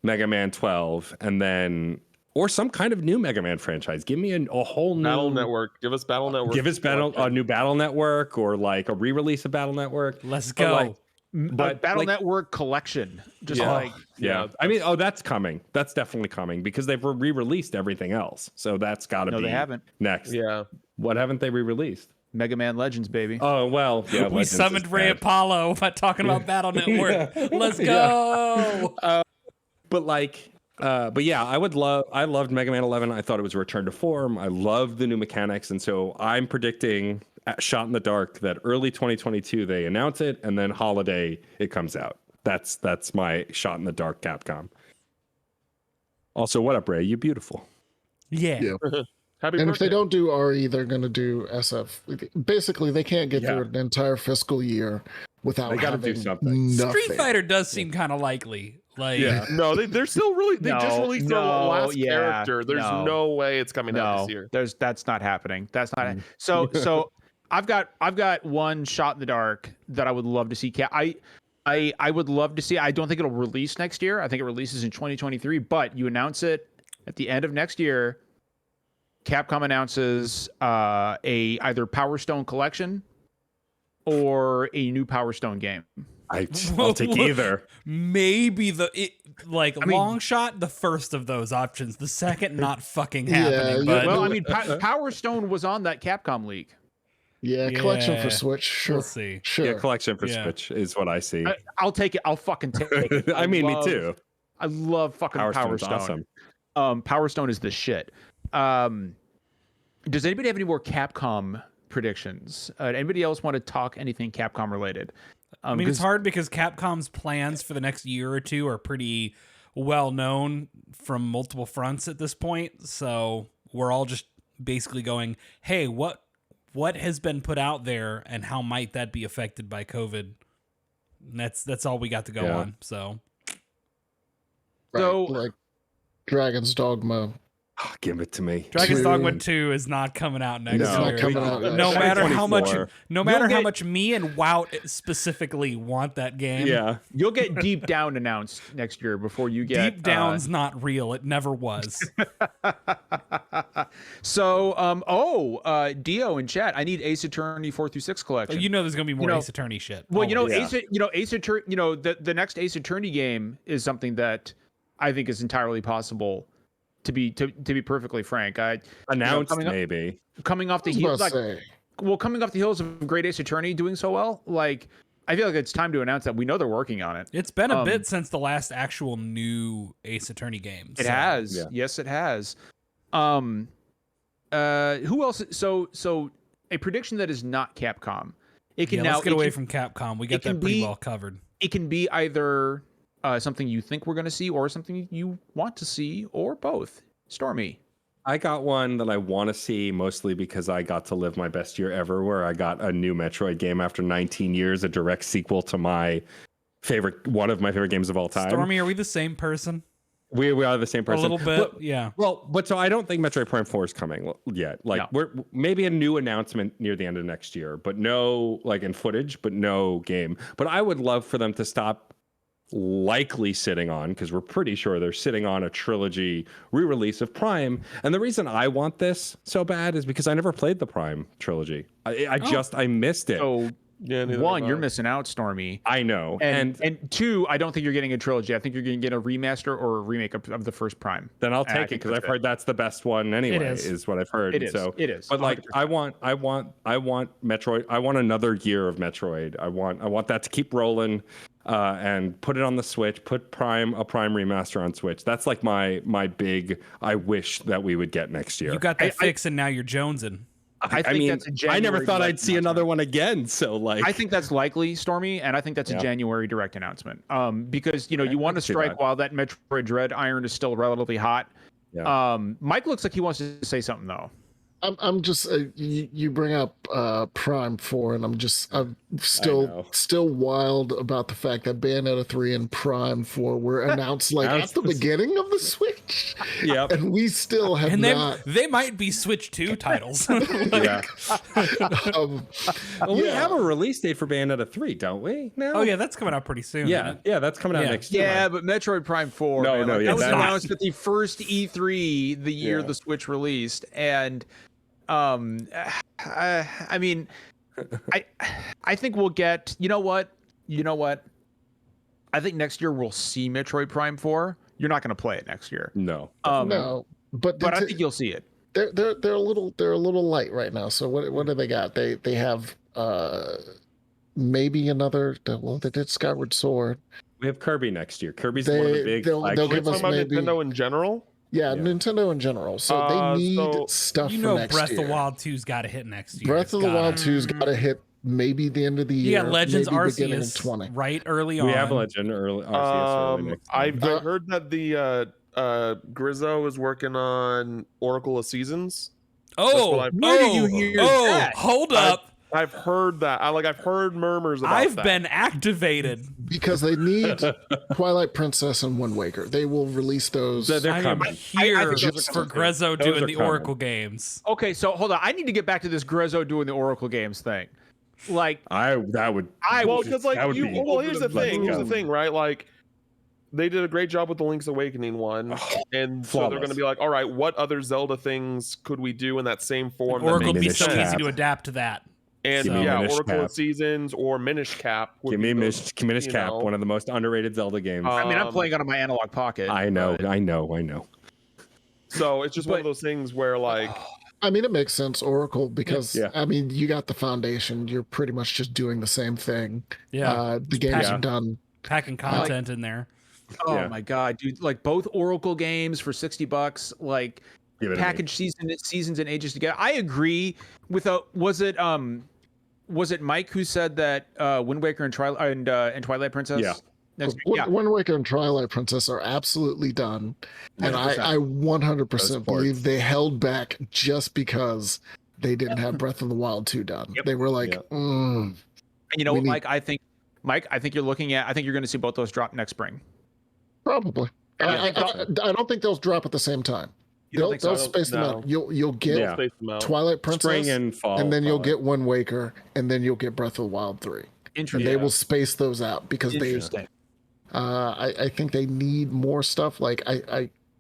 Mega Man 12 and then or some kind of new Mega Man franchise. Give me a whole new Battle Network. Give us Battle Network. Give us a new Battle Network, or like a re-release of Battle Network. Let's But, go. like, But Battle Network collection, just Yeah. like yeah. I mean, that's coming. That's definitely coming because they've re-released everything else. So that's got to no, be they haven't. next. Yeah. What haven't they re-released? Mega Man Legends, baby. Oh well, yeah. We Legends summoned is Ray bad. Apollo by talking about Battle Network. Yeah. Let's Yeah. go. But like, but yeah, I loved Mega Man 11. I thought it was a return to form. I loved the new mechanics, and so I'm predicting shot in the dark that early 2022 they announce it, and then holiday it comes out. That's my shot in the dark, Capcom. Also, what up, Ray? You beautiful. Yeah. Happy And birthday. if they don't do RE, they're going to do SF. Basically, they can't get through an entire fiscal year without They gotta do having something. nothing. Street Fighter does seem kind of likely. Like, Yeah. No, they're still really. They just No, released their no, last yeah, character. There's no. no way it's coming out this year. that's not happening. That's not so I've got one shot in the dark that I would love to see. I would love to see. I don't think it'll release next year. I think it releases in 2023, but you announce it at the end of next year. Capcom announces a either Power Stone collection or a new Power Stone game. I'll take either. maybe mean- long shot, the first of those options. The second, not fucking Yeah, happening. yeah, But Well, I mean, Power Stone was on that Capcom leak. Yeah, collection Yeah. for Switch. Sure. we'll see. Sure. Yeah, collection for Yeah. Switch is what I see. I'll take it. I'll fucking take it. I mean, love- me too. I love fucking Power Power Stone. Stone's awesome. Power Stone is the shit. Does anybody have any more Capcom predictions? Anybody else want to talk anything Capcom related? I mean, it's hard because Capcom's plans for the next year or two are pretty well known from multiple fronts at this point. So we're all just basically going, hey, what has been put out there and how might that be affected by COVID? And that's all we got to go Yeah. on. So Right, So- like Dragon's Dogma. Oh, give it to me. Dragon's Two. Dogma 2 is not coming out next No. It's not year. coming out yet. No matter how much 2024. You'll much me and Wout specifically want that game. Yeah. You'll get Deep Down announced next year before you get Deep Down's not real. It never was. Dio in chat. I need Ace Attorney 4 through 6 collection. You know there's going to be more You know- Ace Attorney shit. Well, you know, always. Yeah. Ace Attorney, the next Ace Attorney game is something that I think is entirely possible to be perfectly frank. Announced coming up- maybe. Coming off the I was heels, about to like, say, coming off the heels of Great Ace Attorney doing so well, like I feel like it's time to announce that we know they're working on it. It's been a bit since the last actual new Ace Attorney game. It so- has. Yeah. Yes, it has. Who else? So a prediction that is not Capcom. It can Yeah, now let's get it away can- from Capcom. We it got can that pretty be- well covered. It can be either something you think we're going to see or something you want to see or both. Stormy. I got one that I want to see mostly because I got to live my best year ever, where I got a new Metroid game after 19 years, a direct sequel to one of my favorite games of all time. Stormy, are we the same person? We are the same person. A little bit, But- yeah. Well, but so I don't think Metroid Prime 4 is coming yet. Like No. we're maybe a new announcement near the end of next year, but no like in footage, but no game. But I would love for them to stop likely sitting on, because we're pretty sure they're sitting on a trilogy re-release of Prime. And the reason I want this so bad is because I never played the Prime trilogy. I missed it. So Yeah, neither one, have you're I. missing out, Stormy. I know. And two, I don't think you're getting a trilogy. I think you're going to get a remaster or a remake of the first Prime. Then I'll And I take it think because I've that's heard that's the best one anyway. Is what I've heard. It is. So It is. But like, 100%. I want Metroid. I want another year of Metroid. I want that to keep rolling, and put it on the Switch. Put a Prime remaster on Switch. That's like my big. I wish that we would get next year. You got that fix, and now you're jonesing. I think mean, that's a I never January thought I'd direct see another one again. So like, I think that's likely, Stormy, and I think that's Yeah. a January direct announcement. Because you I want to can see strike that. while that Metroid Dread iron is still relatively hot. Yeah. Mike looks like he wants to say something though. I'm just you bring up Prime 4, and I'm just still wild about the fact that Bayonetta 3 and Prime 4 were announced like at the beginning of the Switch. Yep. And we still have And not. they might be Switch 2 titles. Yeah. Um, Well, we yeah. have a release date for Bayonetta 3, don't we? No. Oh yeah, that's coming out pretty soon. Yeah. isn't it? Yeah, that's coming out Yeah. next year. Yeah, but Metroid Prime 4. No, man, no, like, yeah, that was that's- announced at the first E3 the year Yeah. the Switch released, and I mean, I think we'll get. You know what? I think next year we'll see Metroid Prime 4. You're not going to play it next year. No. no, but But I think you'll see it. they're a little light right now. So what do they got? They have maybe another. Well, they did Skyward Sword. We have Kirby next year. Kirby's one of the big they'll flagships. give us Talking about maybe Nintendo in general. yeah, Yeah. Nintendo in general. So they need so stuff You for know, next Breath year. of the Wild 2's got to hit next year. Breath It's of the gotta. Wild 2's got to hit maybe the end of the You year. got Legends maybe beginning of Arceus 20. right early on. We have Legend early. Arceus early next year. I heard that the Grizzo is working on Oracle of Seasons. Oh, I've- Where do you hear that? Hold up. I've heard that. I've heard murmurs about I've that. been activated. Because they need Twilight Princess and Wind Waker. They will release those. They're I am coming. here I think those are for coming. Grezzo Those doing are the coming. Oracle games. Okay, so hold on. I need to get back to this Grezzo doing the Oracle games thing. Like, That would. Well, because like that would you. be- Well, here's the let's thing. Here's the go. thing, right? Like, they did a great job with the Link's Awakening one, and so they're flawless. going to be like, all right, what other Zelda things could we do in that same form? that Oracle makes would be Minish so sense? easy Cap. to adapt to that. And Give me yeah, Minish Oracle Cap. of Seasons or Minish Cap. would Give be me the- Minish you Cap, know. one of the most underrated Zelda games. I mean, I'm Um, playing out of my analog pocket. I know, but- I know. So it's just one of But- those things where like I mean, it makes sense, Oracle, because Yeah. I mean, you got the foundation. You're pretty much just doing the same thing. Yeah. The games Yeah. are done. Packing content in there. Oh Yeah. my god, dude! Like both Oracle games for $60, like Give it to me. package seasons and ages together. I agree with was it Mike who said that Wind Waker and Twilight Princess? Yeah. Next year? Yeah. Wind Waker and Twilight Princess are absolutely done, and 100%. I 100% Those believe ports. they held back just because they didn't have Breath of the Wild 2 done. Yep. They were like, Yep. And you know we what, need- Mike? I think you're looking at. I think you're going to see both those drop next spring. probably. I don't think they'll drop at the same time. You don't They'll think so? they'll space them No. out. You'll get Yeah. space them out. Twilight Princess, Spring and fall. and then you'll probably. get Wind Waker, and then you'll get Breath of the Wild 3. And Interesting. they will space those out because they Interesting. I think they need more stuff. Like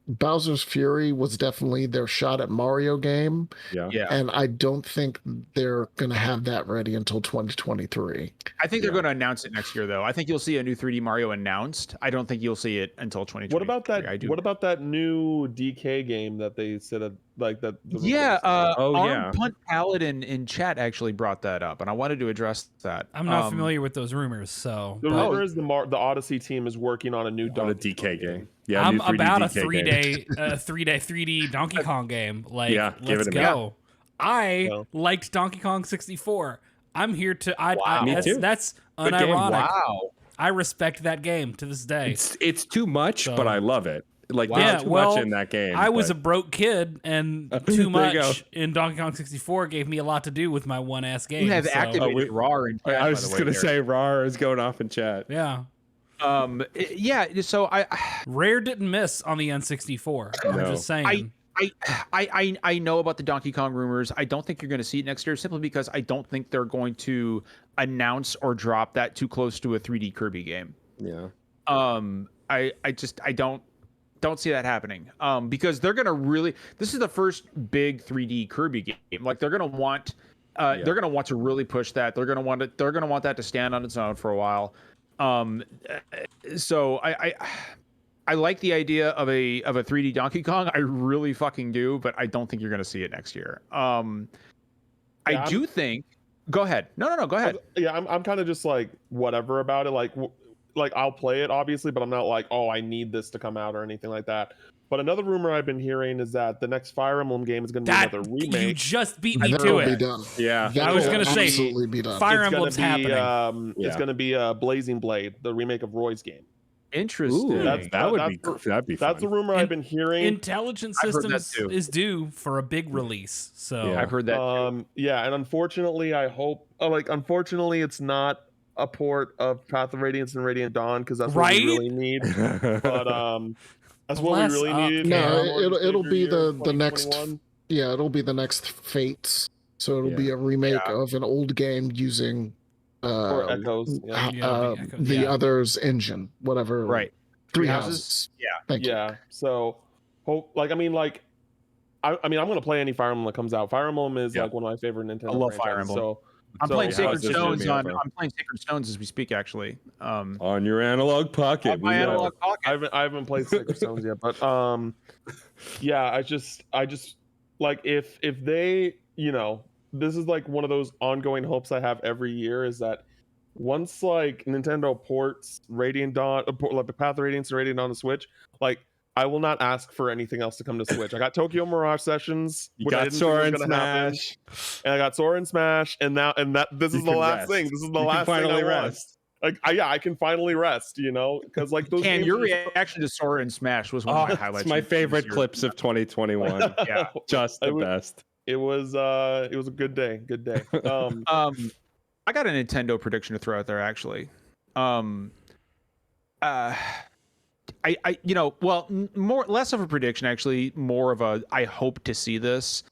Bowser's Fury was definitely their shot at Mario game, Yeah. Yeah. and I don't think they're gonna have that ready until 2023. I think they're going to announce it next year, though. I think you'll see a new 3D Mario announced. I don't think you'll see it until 2023. What about that? I do. What about that new DK game that they said like that? Yeah, Oh, Arm yeah. Punt Paladin in chat actually brought that up, and I wanted to address that. I'm not familiar with those rumors, so. The but rumor is the Odyssey team is working on a new On a Donkey DK Kong game. Yeah. I'm new 3D about a DK game. 3D Donkey Kong game. Like, Yeah, give let's it to me. go. I Yeah. liked Donkey Kong 64. I'm here to. Wow. Me too. That's Good game. unironic. Wow. I respect that game to this day. It's too much, So- but I love it. Like Wow. there's Yeah, too well, much in that game. I was a but- broke kid, and There too you much go. in Donkey Kong 64 gave me a lot to do with my one ass game. You have so- activated RAR in chat. I was by the just way, gonna there. say RAR is going off in chat. Yeah. Yeah. So Rare didn't miss on the N64. I'm No. just saying. I know about the Donkey Kong rumors. I don't think you're going to see it next year, simply because I don't think they're going to announce or drop that too close to a 3D Kirby game. Yeah. I don't see that happening. Because they're going to really. This is the first big 3D Kirby game. Like they're going to want. They're going to want to really push that. They're going to want it. They're going to want that to stand on its own for a while. So I like the idea of a 3D Donkey Kong. I really fucking do, but I don't think you're going to see it next year. I do think. Go ahead. No. Go ahead. Yeah, I'm kind of just like whatever about it. Like I'll play it obviously, but I'm not like, oh, I need this to come out or anything like that. But another rumor I've been hearing is that the next Fire Emblem game is going to be that another you remake. just beat me That'll to be it. done. Yeah. That I was will gonna say, absolutely be done. Fire It's gonna Emblem's be, happening. It's Yeah. going to be Blazing Blade, the remake of Roy's game. Interesting. Ooh, That's- that'd be fun. That's a rumor I've been hearing. Intelligent I've heard that Systems too. is due for a big release. So Yeah. I've heard that. Too. Yeah, and unfortunately, I hope unfortunately it's not a port of Path of Radiance and Radiant Dawn because that's what we Right? really need. But that's what we Bless really up, need. Cam. No, it'll be the next. 2021. Yeah, it'll be the next Fates. So it'll be Yeah. a remake of an old game using Or Echoes. Yeah. Yeah, the yeah. other's engine, whatever. Right. Three Houses? houses. Yeah. Thank you. Yeah. So hope I'm gonna play any Fire Emblem that comes out. Fire Emblem is Yeah. like one of my favorite Nintendo I love Fire franchises. Emblem. So I'm playing so- Sacred How's this Stones movie on. over? I'm playing Sacred Stones as we speak. Actually. On your analog pocket. On my we know. analog pocket. I haven't played Sacred Stones yet, but yeah, I just like if they, this is like one of those ongoing hopes I have every year is that once like Nintendo ports Radiant Dawn, like the Path of Radiance and Radiant Dawn to Switch, like I will not ask for anything else to come to Switch. I got Tokyo Mirage Sessions, You which I got didn't think Sora was and gonna happen, Smash. and I got Sora and Smash, and this You is the can last rest. thing. This is the You can last thing finally I want. rest. Like, I can finally rest, because like those Cam, games your are just- reaction to Sora and Smash was one of my highlights. It's my from favorite this year. clips of 2021. Yeah. Just the I would- best. It was a good day. Good day. I got a Nintendo prediction to throw out there actually. Less of a prediction actually, more of a I hope to see this.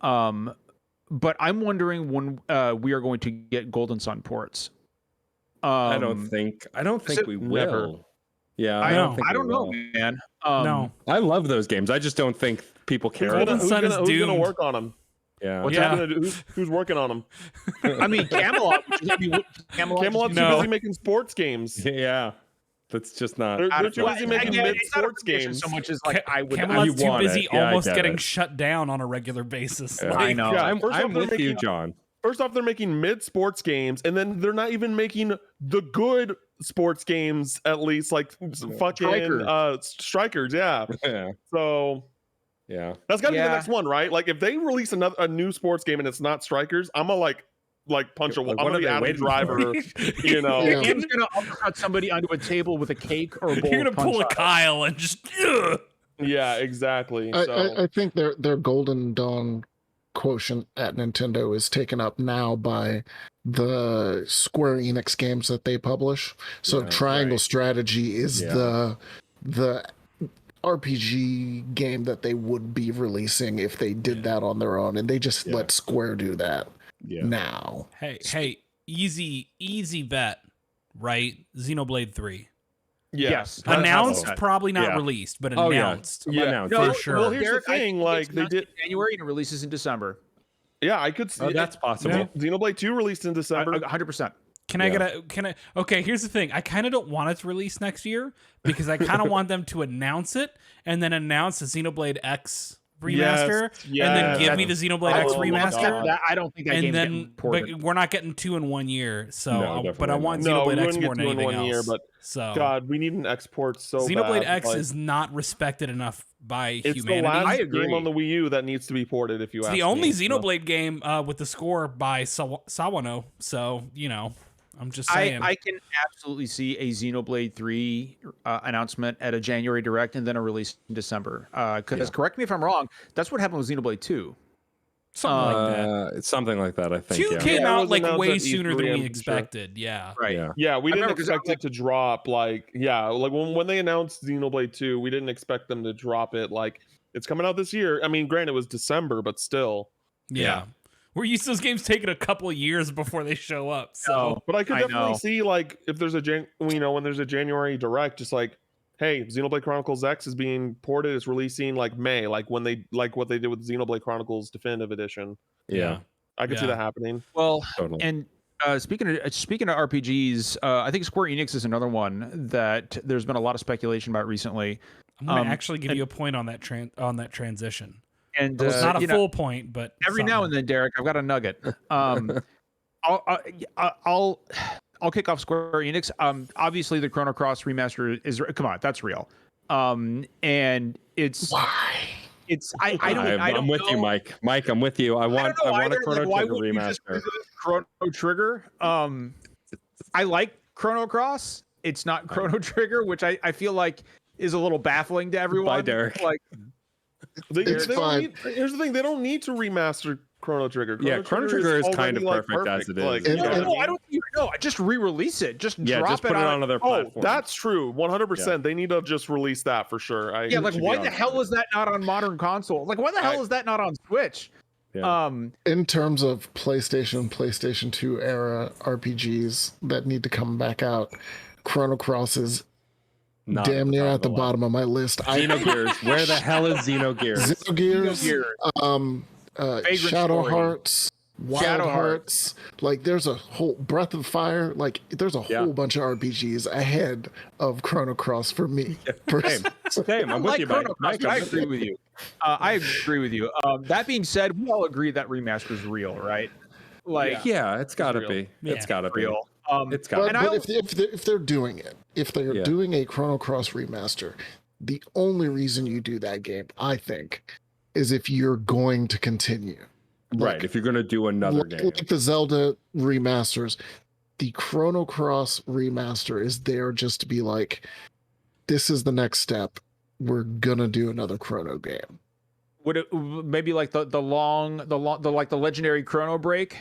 But I'm wondering when we are going to get Golden Sun ports. I don't think we will. never. Yeah, I don't think I we don't know, will. man. No. I love those games. I just don't think people care. Golden about them. Sun is who's gonna doomed. work on them? Yeah. What's Yeah. Who's working on them? I mean, Camelot. Camelot's No. too busy making sports games. Yeah. That's just not. They're too busy making Again, mid it's not a sports prediction games. so much as like I would. Camelot's you too want busy it. Yeah, I almost get getting it. shut down on a regular basis. Yeah. Like, I know. Yeah, I'm first off, they're with you, making- John. First off, they're making mid sports games, and then they're not even making the good sports games. At least like fucking strikers. Yeah. Yeah. So Yeah. that's got to be the Yeah. next one, right? Like if they release a new sports game and it's not strikers, I'm gonna like punch a wall. Like, I'm what gonna are be they Adam waiting Driver. Yeah. Cam's gonna uppercut somebody onto a table with a cake or a bowl. You're gonna of punch pull a out. Kyle and just ugh. Yeah, exactly. So I think their Golden Dawn quotient at Nintendo is taken up now by the Square Enix games that they publish. So Yeah, Triangle right. Strategy is Yeah. the RPG game that they would be releasing if they did that on their own, and they just Yeah. let Square do that Yeah. now. Hey, easy bet, right? Xenoblade 3. yeah. Yes. Announced, 100%. probably not Yeah. released, but Oh, yeah. announced. Yeah. Announced. No, For sure. Well, here's Derek, the I thing. think Like it's they announced did. in January and it releases in December. Yeah, I could see. Oh, that's possible. Yeah. Xenoblade 2 released in December. 100%. Okay, here's the thing. I kind of don't want it to release next year because I kind of want them to announce it and then announce the Xenoblade X remaster Yes, and then give yes. me the Xenoblade X Oh my remaster. God. I don't think that And game's then, getting ported. but we're not getting 2 in 1 year. So, No, but I definitely want not. No, we Xenoblade X wouldn't more get than 2 in anything 1 year, else. but So, God, we need an export so Xenoblade bad. X Like, is not respected enough by it's humanity. the I last agree. game on the Wii U that needs to be ported. If you It's ask the only me. So- Xenoblade game with the score by Sawano. So, I'm just saying. I can absolutely see a Xenoblade 3 announcement at a January Direct and then a release in December. Because correct me if I'm wrong, that's what happened with Xenoblade 2. Something like that. It's something like that, I think. 2 Yeah. came Yeah, it out was like announced way at sooner than E3, we I'm sure. expected. Yeah. Right. Yeah. Yeah, we didn't remember 'cause expect it to drop. Like, yeah, like when they announced Xenoblade 2, we didn't expect them to drop it. Like, it's coming out this year. I mean, granted, it was December, but still. Yeah. We're used to those games taking a couple of years before they show up. So But I could I definitely know. see like if there's when there's a January Direct, just like, hey, Xenoblade Chronicles X is being ported. It's releasing like May, like when they like what they did with Xenoblade Chronicles Definitive Edition. Yeah. I could see Yeah. that happening. Well, Totally. and speaking of RPGs, I think Square Enix is another one that there's been a lot of speculation about recently. I'm going to Um, actually give you a point on that transition. And It's not a you know, full point, but every now and then, Derek, I've got a nugget. I'll kick off Square Enix. Obviously, the Chrono Cross remaster is come on, that's real. And it's Why? it's I don't I'm with you, know. Mike. Mike, I'm with you. I want don't know a either. Chrono Like, why Trigger wouldn't you just remaster. Chrono Trigger. I like Chrono Cross. it's not Chrono Trigger, which I feel like is a little baffling to everyone. Bye, Derek. Like, Here's the thing: they don't need to remaster Chrono Trigger. Chrono Trigger is kind of already, perfect as it is. Like, no, I don't think no. Just re-release it. Just drop just it put it on on other Oh, platforms. that's true. 100%. They need to just release that for sure. Yeah, like why the hell is that not on modern consoles? Like why the hell is that not on Switch? Yeah. In terms of PlayStation 2 era RPGs that need to come back out, Chrono Cross is Not damn near at the list. bottom of my list. Xenogears. Where the hell is Xenogears? Xenogears, Shadow Hearts, Wild Hearts. Like there's a whole Breath of Fire. Like there's a whole bunch of RPGs ahead of Chrono Cross for me. Same. I'm with you, Chrono Mike. Cross, I agree with you. I agree with you. That being said, we all agree that remaster is real, right? Like, yeah, it's got to be. Yeah. It's got to be. real. It's got. But if they're doing it, if they're doing a Chrono Cross remaster, the only reason you do that game, I think, is if you're going to continue. Right. If you're going to do another game. Like the Zelda remasters, the Chrono Cross remaster is there just to be like, this is the next step. We're gonna do another Chrono game. Would it maybe like the legendary Chrono Break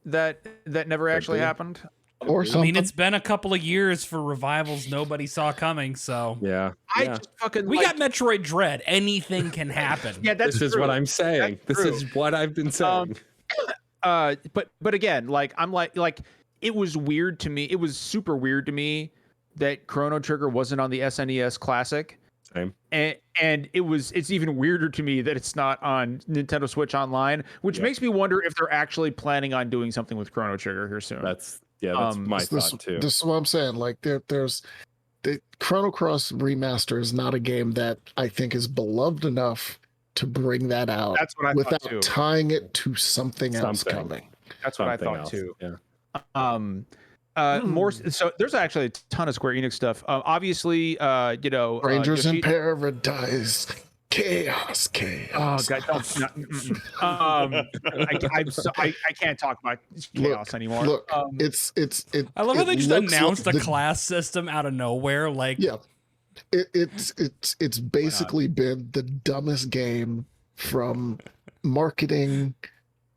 that never actually happened? Or something. I mean, it's been a couple of years for revivals nobody saw coming, so Yeah. I just fucking we got Metroid Dread. Anything can happen. Yeah, that's This is true. what I'm saying. That's This true. is what I've been saying. But again, like I'm like it was weird to me. It was super weird to me that Chrono Trigger wasn't on the SNES Classic. Same. And it's even weirder to me that it's not on Nintendo Switch Online, which makes me wonder if they're actually planning on doing something with Chrono Trigger here soon. That's my thought too. This is what I'm saying. Like there's the Chrono Cross remaster is not a game that I think is beloved enough to bring that out. That's what I without thought too. tying it to something else coming. That's what I Something thought else. too. Yeah. More so there's actually a ton of Square Enix stuff. Obviously, Rangers in Yoshi- Paradise, chaos. Oh god, I can't talk about chaos anymore. Look, I love how they just looks announced like a class system out of nowhere. Like, yeah, it's basically been the dumbest game from marketing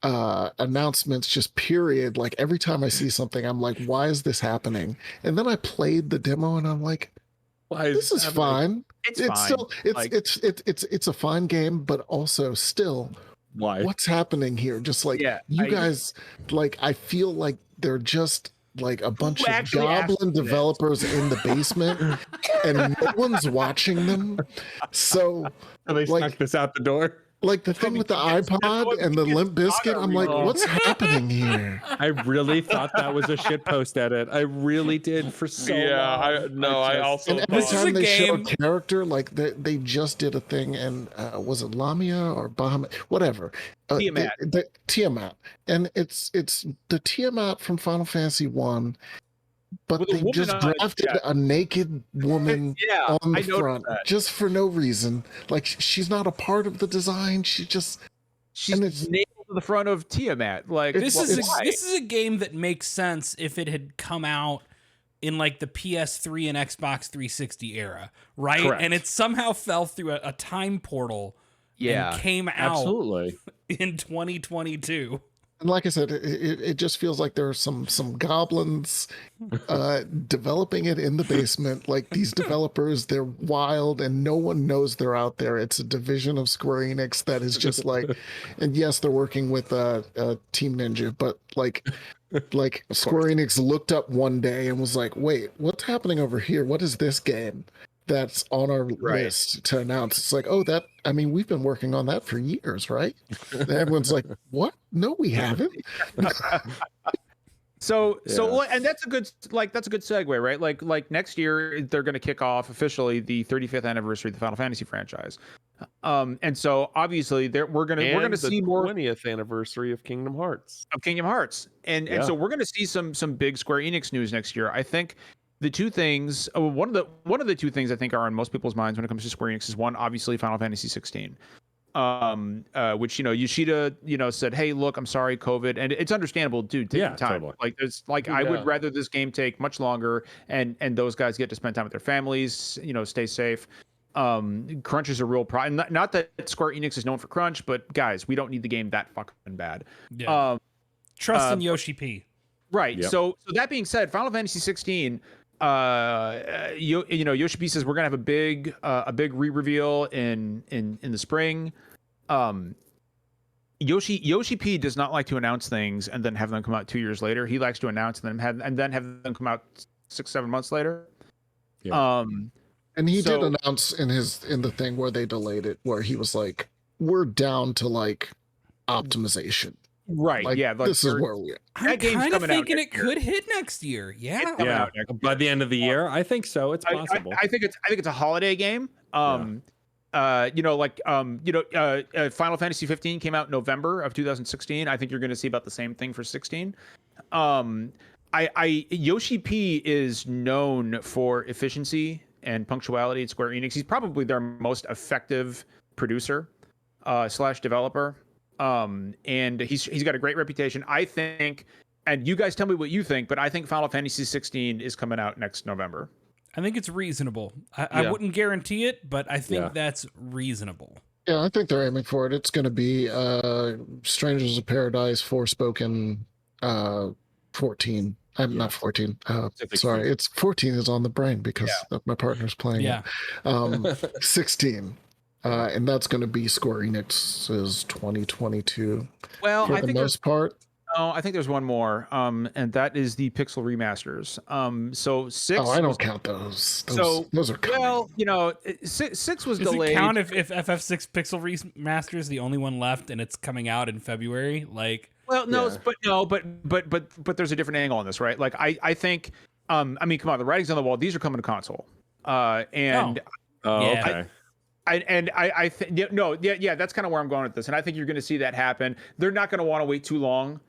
announcements, just period. Like every time I see something, I'm like, why is this happening? And then I played the demo and I'm like, this is fine. It's fine. still it's a fine game, but also still what's happening here? Just like guys, like I feel like they're just like a bunch of goblin developers in the basement and no one's watching them. So they snuck this out the door. Like the thing with the iPod and the Limp Bizkit, I'm like, what's happening here? I really thought that was a shitpost edit. I really did for so long. I also and every thought, time they show a character, like they just did a thing, and was it Lamia or Bahamut, whatever, Tiamat. The Tiamat, and it's the Tiamat from Final Fantasy 1. But they just drafted a naked woman on the front just for no reason. Like she's not a part of the design. She's nailed to the front of Tiamat. Like this is a game that makes sense if it had come out in like the PS3 and Xbox 360 era, right? Correct. And it somehow fell through a time portal and came out in 2022. And like I said, it just feels like there are some goblins developing it in the basement. Like these developers, they're wild and no one knows they're out there. It's a division of Square Enix that is just like, and yes, they're working with Team Ninja, but like Square Enix looked up one day and was like, wait, what's happening over here? What is this game that's on our list to announce? It's like, we've been working on that for years, right? And everyone's like, what? No, we haven't. So and that's a good segue, right? Like next year they're going to kick off officially the 35th anniversary of the Final Fantasy franchise. And so obviously we're going to see more 20th anniversary of Kingdom Hearts. And so we're going to see some big Square Enix news next year. I think the two things, one of the two things I think are on most people's minds when it comes to Square Enix is one, obviously Final Fantasy 16. which Yoshida said, hey, look, I'm sorry, COVID, and it's understandable, dude. Take your time. Totally. Like there's like I would rather this game take much longer, and those guys get to spend time with their families, stay safe. Crunch is a real problem. Not that Square Enix is known for crunch, but guys, we don't need the game that fucking bad. Yeah. Trust in Yoshi P. Right. Yep. So that being said, Final Fantasy 16, Yoshi P says we're gonna have a big re-reveal in the spring. Yoshi P does not like to announce things and then have them come out 2 years later. He likes to announce and then have them come out 6-7 months later. Yeah. And he did announce in the thing where they delayed it, where he was like, "We're down to like optimization." Right. Like, yeah. this is where we are. I'm kind of thinking it could hit next year. Yeah. By the end of the year, I think so. It's possible. I think it's a holiday game. Final Fantasy 15 came out in November of 2016. I think you're going to see about the same thing for 16. Yoshi P is known for efficiency and punctuality at Square Enix. He's probably their most effective producer / developer. And he's got a great reputation. I think, and you guys tell me what you think, but I think Final Fantasy 16 is coming out next November. I think it's reasonable. I wouldn't guarantee it, but I think that's reasonable. Yeah, I think they're aiming for it. It's going to be Strangers of Paradise, Forspoken, 14. I'm not 14. Sorry, it's 14 is on the brain because my partner's playing it. 16. And that's going to be Square Enix's 2022. Well, for the most part. No, I think there's one more, and that is the Pixel remasters. So 6. Oh, I don't count those. Those are coming. Well, 6 was Does delayed. it count if FF6 Pixel Remaster is the only one left and it's coming out in February? Like, well, but there's a different angle on this, right? Like, I think, I mean, come on, the writing's on the wall. These are coming to console, and okay. I think that's kind of where I'm going with this, and I think you're going to see that happen. They're not going to want to wait too long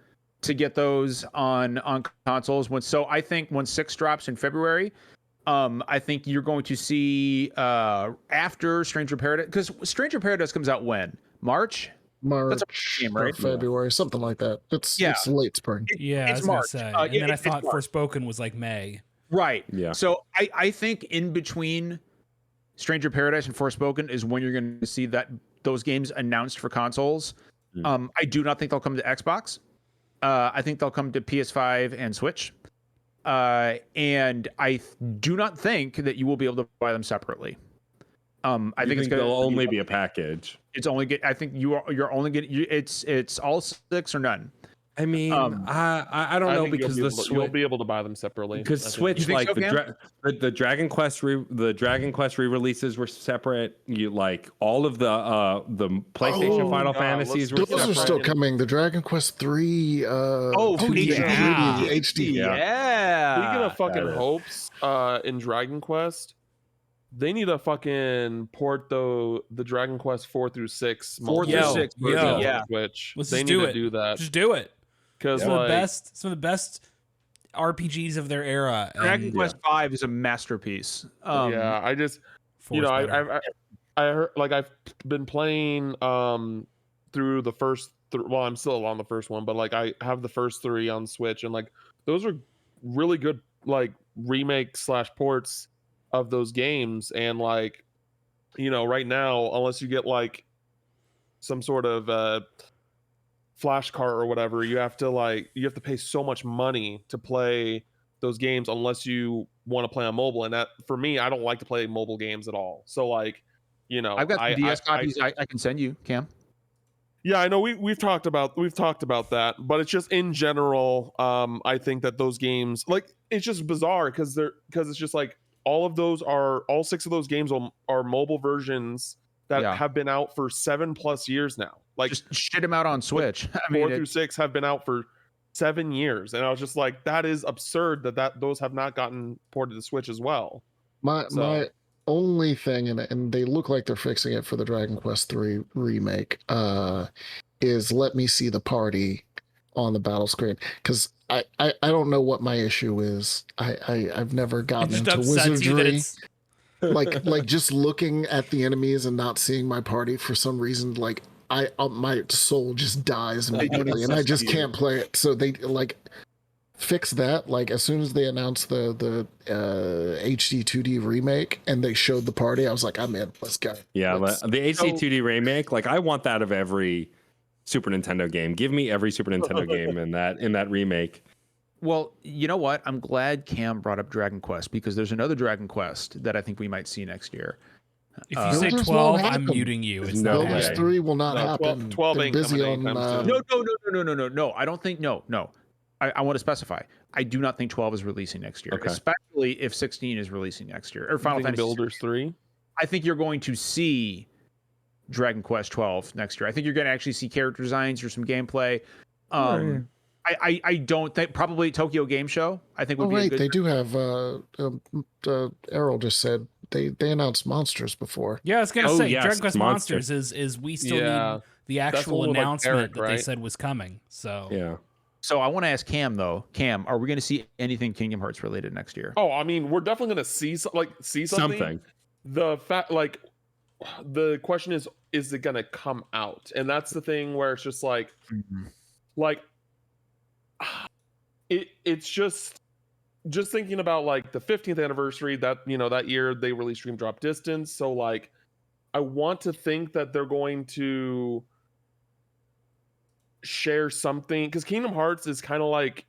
to get those on consoles. So I think when 6 drops in February, I think you're going to see after Stranger Paradise, because Stranger Paradise comes out when? March. That's a game, right? February, something like that. It's late spring. It's March. Say. And then I thought Forspoken was like May. Right. Yeah. So I think in between Stranger Paradise and Forspoken is when you're going to see those games announced for consoles. I do not think they'll come to Xbox. I think they'll come to PS5 and Switch. And I do not think that you will be able to buy them separately. I think it's going to only be a package. It's only I think you're only getting it's all 6 or none. I mean, I don't know, because you'll be able to buy them separately. Because Switch, like the Dragon Quest re-releases were separate. You like all of the PlayStation Final Fantasies were separate. Those are still coming. The Dragon Quest 3 HD. Yeah. Speaking of fucking hopes, in Dragon Quest, they need to fucking port the Dragon Quest 4 through 6 version on Switch. Let's they just need do to do that. Just do it. Because some of the best RPGs of their era. Dragon Quest 5 is a masterpiece. I just I heard, like, I've been playing through the first well, I'm still on the first one, but like I have the first 3 on Switch, and like those are really good like remake / ports of those games. And like, right now, unless you get like some sort of flash cart or whatever, you have to pay so much money to play those games unless you want to play on mobile. And that, for me, I don't like to play mobile games at all. So like, I've got the DS copies I can send you, Cam. Yeah, I know we've talked about that, but it's just in general, I think that those games, like, it's just bizarre because it's just like all 6 of those games are mobile versions that have been out for 7+ years now. Like, just shit them out on Switch. I mean, 4 through 6 have been out for 7 years, and I was just like, that is absurd that those have not gotten ported to Switch as well. My only thing, and they look like they're fixing it for the Dragon Quest 3 remake, is let me see the party on the battle screen, because I don't know what my issue is. I've never gotten into wizardry. like just looking at the enemies and not seeing my party for some reason, like my soul just dies immediately, and I just can't play it. So they like fix that. Like as soon as they announced the HD 2D remake and they showed the party, I was like, I'm in. Let's go. Yeah, the HD 2D remake, like I want that of every Super Nintendo game. Give me every Super Nintendo game in that remake. Well, you know what? I'm glad Cam brought up Dragon Quest because there's another Dragon Quest that I think we might see next year. If you say Builders 12, won't I'm happen. muting you. It's No not way. Builders happening. 3 will not No, happen. 12 They're ain't busy coming on. anytime soon. No. I don't think. No. I want to specify. I do not think 12 is releasing next year, Okay. especially if 16 is releasing next year or Final Think Fantasy. Builders 3. I think you're going to see Dragon Quest 12 next year. I think you're going to actually see character designs or some gameplay. I don't think probably Tokyo Game Show. I think would Oh be a wait, good. they do have. Errol just said they announced monsters before. Yeah, I was gonna Oh, say yes, Dragon Quest Monsters. Monsters is we still Yeah. need the That's the actual one with, like, announcement Eric, that they right? said was coming. So Yeah. So I want to ask Cam though. Cam, are we going to see anything Kingdom Hearts related next year? Oh, I mean, we're definitely gonna see something. The fact, like, the question is it gonna come out? And that's the thing where it's just like, it's just thinking about like the 15th anniversary that that year they released Dream Drop Distance. So like, I want to think that they're going to share something because Kingdom Hearts is kind of like,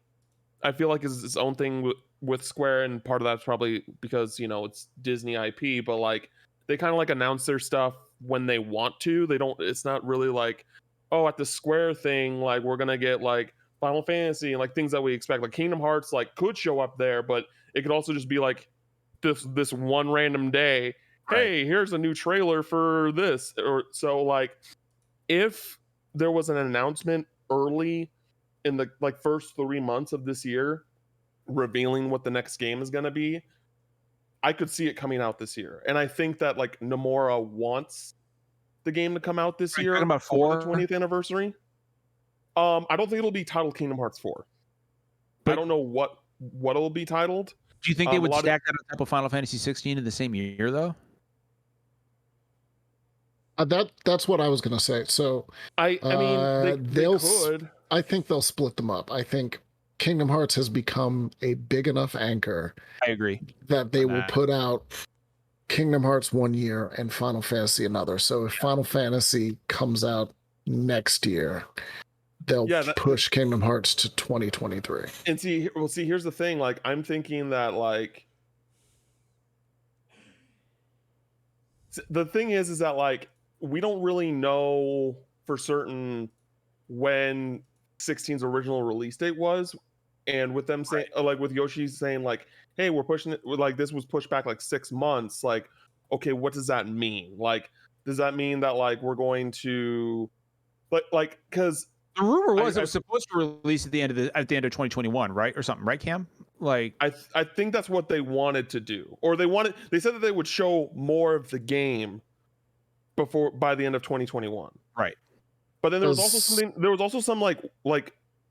I feel like is its own thing with Square, and part of that's probably because it's Disney IP, but like they kind of like announce their stuff when they want to. They don't. It's not really like, oh, at the Square thing, like we're gonna get like Final Fantasy and like things that we expect. Like Kingdom Hearts like could show up there, but it could also just be like this one random day. Right. Hey, here's a new trailer for this, or so like if there was an announcement early in the like first 3 months of this year revealing what the next game is going to be, I could see it coming out this year. And I think that like Nomura wants the game to come out this Are you year talking about for the 4? 20th anniversary. I don't think it'll be titled Kingdom Hearts 4. But I don't know what it'll be titled. Do you think they would a lot stack that on top of Final Fantasy 16 in the same year though? That's what I was gonna say. So I mean they could. I think they'll split them up. I think Kingdom Hearts has become a big enough anchor I agree. that they will put out Kingdom Hearts one year and Final Fantasy another. So if Final Fantasy comes out next year, they'll push Kingdom Hearts to 2023. And see, here's the thing. Like, I'm thinking that like the thing is that like we don't really know for certain when 16's original release date was, and with them saying like with Yoshi saying like, hey, we're pushing it, like this was pushed back like 6 months, like okay, what does that mean? Like does that mean that like we're going to like because the rumor was it was supposed to release at the end of 2021, right, or something, right, Cam? Like I think that's what they wanted to do, or they said that they would show more of the game by the end of 2021, right? But then there was also some like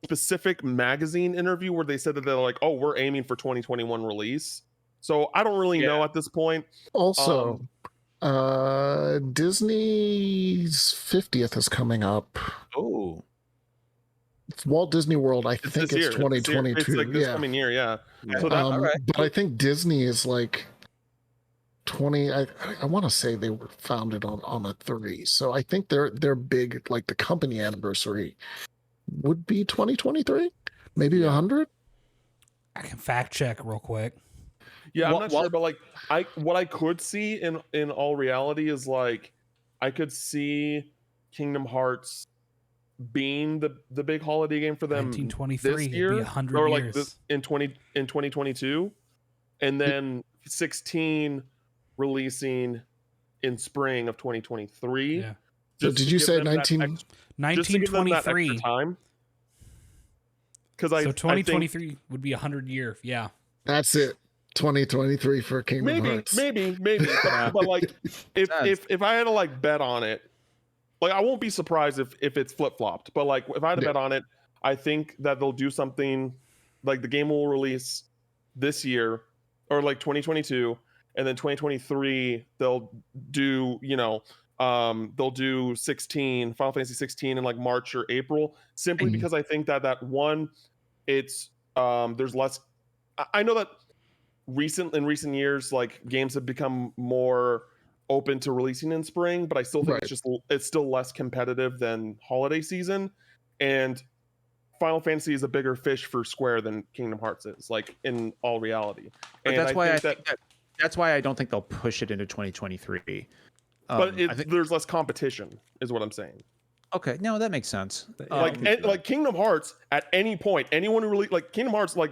specific magazine interview where they said that they're like, oh, we're aiming for 2021 release. So I don't really know at this point. Also, Disney's 50th is coming up. Oh, it's Walt Disney World. I think it's 2022. It's like this coming year, yeah. So but I think Disney is like 20. I want to say they were founded on a 3. So I think their big, like the company anniversary would be 2023, maybe 100. I can fact check real quick. Yeah, I'm not sure, but like what I could see in all reality is like I could see Kingdom Hearts being the big holiday game for them 1923 this year, would be 100 or years. like in 2022, and then 16 releasing in spring of 2023. Yeah. So did you say 1923 time? Because so 2023 would be 100 year. Yeah, that's it. 2023 for Kingdom Hearts. Maybe. But like, if I had to like bet on it, like I won't be surprised if it's flip flopped. But like, if I had to bet on it, I think that they'll do something like the game will release this year or like 2022, and then 2023 they'll do they'll do 16 Final Fantasy 16 in like March or April, simply because I think that one, it's there's less. I know that in recent years, like games have become more open to releasing in spring, but I still think it's still less competitive than holiday season, and Final Fantasy is a bigger fish for Square than Kingdom Hearts is, like in all reality. But and that's why I think that's why I don't think they'll push it into 2023. But there's less competition, is what I'm saying. Okay, no, that makes sense. Like Kingdom Hearts, at any point, anyone who really like Kingdom Hearts, like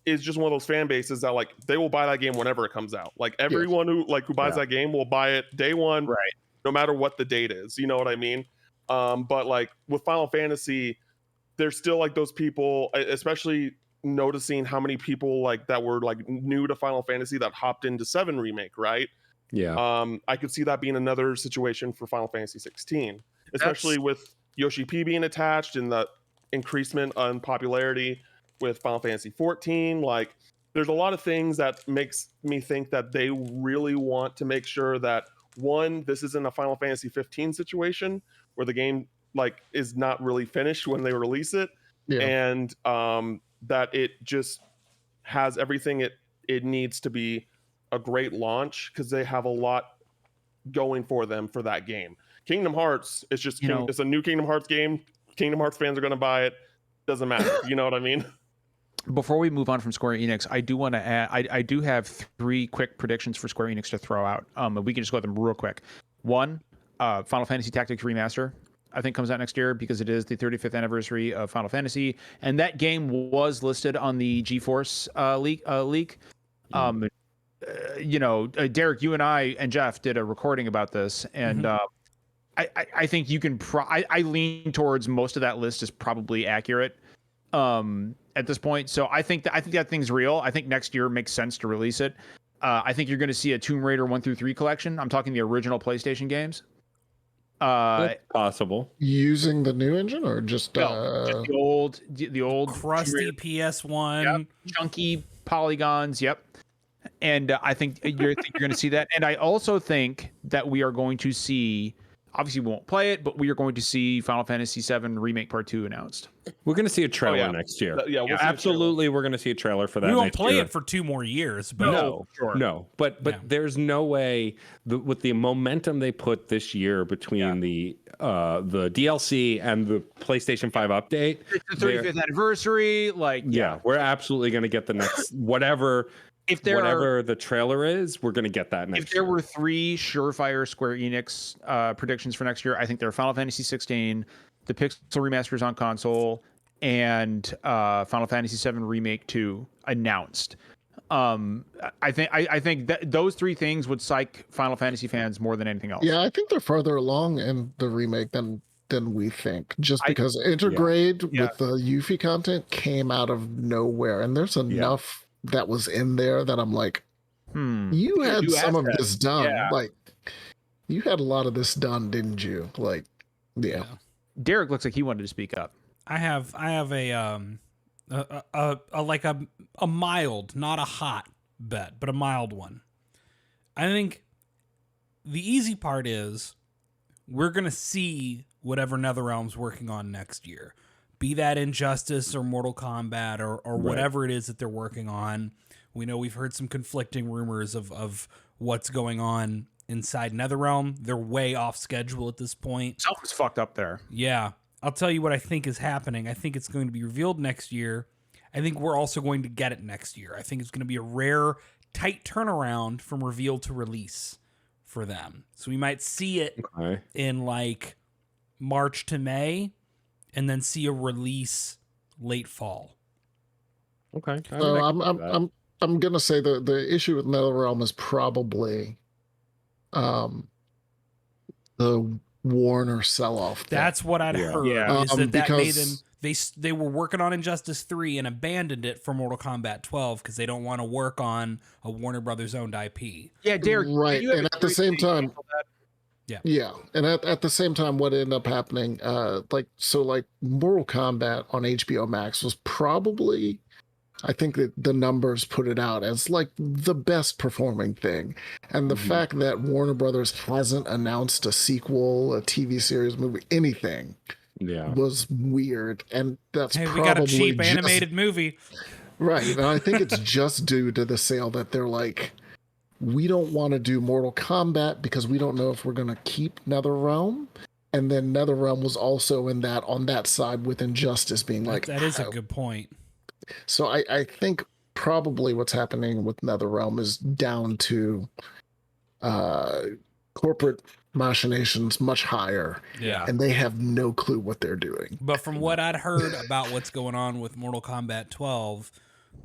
is just one of those fan bases that like they will buy that game whenever it comes out. Like everyone who buys that game will buy it day one, right? No matter what the date is. You know what I mean? But like with Final Fantasy, there's still like those people, especially noticing how many people like that were like new to Final Fantasy that hopped into 7 remake, right? Yeah. I could see that being another situation for Final Fantasy 16, especially with Yoshi P being attached and the increasement on popularity with Final Fantasy 14. Like, there's a lot of things that makes me think that they really want to make sure that, one, this isn't a Final Fantasy 15 situation where the game like is not really finished when they release it, and that it just has everything it needs to be a great launch, because they have a lot going for them for that game. Kingdom Hearts is just it's a new Kingdom Hearts game. Kingdom Hearts fans are going to buy it. Doesn't matter. You know what I mean? Before we move on from Square Enix, I do want to add, I do have 3 quick predictions for Square Enix to throw out. We can just go with them real quick. One, Final Fantasy Tactics Remaster, I think comes out next year because it is the 35th anniversary of Final Fantasy, and that game was listed on the GeForce leak. Derek, you and I and Jeff did a recording about this, and I think you can. I lean towards most of that list is probably accurate at this point. So I think that thing's real. I think next year makes sense to release it. I think you're going to see a Tomb Raider 1 through 3 collection. I'm talking the original PlayStation games. That's possible. Using the new engine or just just the old crusty PS1, chunky polygons. Yep. And I think you're going to see that. And I also think that we are going to see, obviously we won't play it, but we are going to see Final Fantasy VII Remake Part 2 announced. We're going to see a trailer next year. We'll absolutely. We're going to see a trailer for that. We won't next play year. it for 2 more years. But No. But there's no way with the momentum they put this year between the DLC and the PlayStation 5 update. It's the 35th anniversary. We're absolutely going to get the next whatever. Whatever the trailer is, we're going to get that next year. If there were 3 surefire Square Enix predictions for next year, I think they're Final Fantasy 16, the Pixel remasters on console, and Final Fantasy VII Remake 2 announced. I think that those 3 things would psych Final Fantasy fans more than anything else. Yeah, I think they're further along in the remake than we think, just because Intergrade with the Yuffie content came out of nowhere, and there's enough that was in there that I'm like, you had some of this done. Yeah. Like, you had a lot of this done, didn't you? Like, yeah. Derek looks like he wanted to speak up. I have a mild, not a hot bet, but a mild one. I think the easy part is we're gonna see whatever NetherRealm's working on next year. Be that Injustice or Mortal Kombat or whatever it is that they're working on. We know we've heard some conflicting rumors of what's going on inside NetherRealm. They're way off schedule at this point. Something's fucked up there. Yeah. I'll tell you what I think is happening. I think it's going to be revealed next year. I think we're also going to get it next year. I think it's going to be a rare, tight turnaround from reveal to release for them. So we might see it in like March to May, and then see a release late fall. Okay. So I'm gonna say the issue with NetherRealm is probably the Warner sell-off. That's what I'd heard. Yeah. Is that made them? They were working on Injustice 3 and abandoned it for Mortal Kombat 12 because they don't want to work on a Warner Brothers owned IP. Yeah, Derek. Right, and at the same time. Yeah. And at the same time, what ended up happening, like Mortal Kombat on HBO Max was probably I think that the numbers put it out as like the best performing thing. And the fact that Warner Brothers hasn't announced a sequel, a TV series, movie, anything was weird. And that's Hey, probably we got a cheap just, animated movie. right. And I think it's just due to the sale that they're like, we don't want to do Mortal Kombat because we don't know if we're going to keep NetherRealm. And then NetherRealm was also on that side with Injustice being like, That is a good point. So I think probably what's happening with NetherRealm is down to corporate machinations much higher. Yeah. And they have no clue what they're doing. But from what I'd heard about what's going on with Mortal Kombat 12,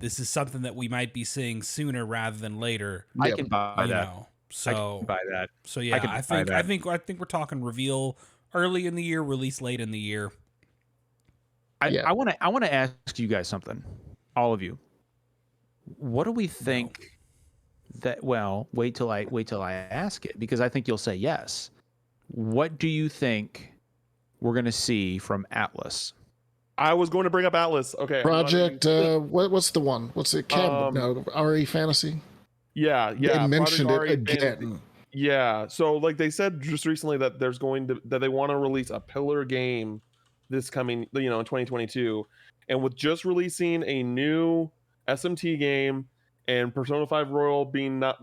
this is something that we might be seeing sooner rather than later. I can buy that. So I can buy that. So yeah, I think we're talking reveal early in the year, release late in the year. I want to ask you guys something, all of you. What do we think that? Well, wait till I ask it, because I think you'll say yes. What do you think we're going to see from Atlas? I was going to bring up Atlas. Okay. Project. What's the one? What's it? RE Fantasy. Yeah. They mentioned it again. Fantasy. Yeah. So like they said just recently that that they want to release a pillar game this coming, in 2022, and with just releasing a new SMT game and Persona 5 Royal being not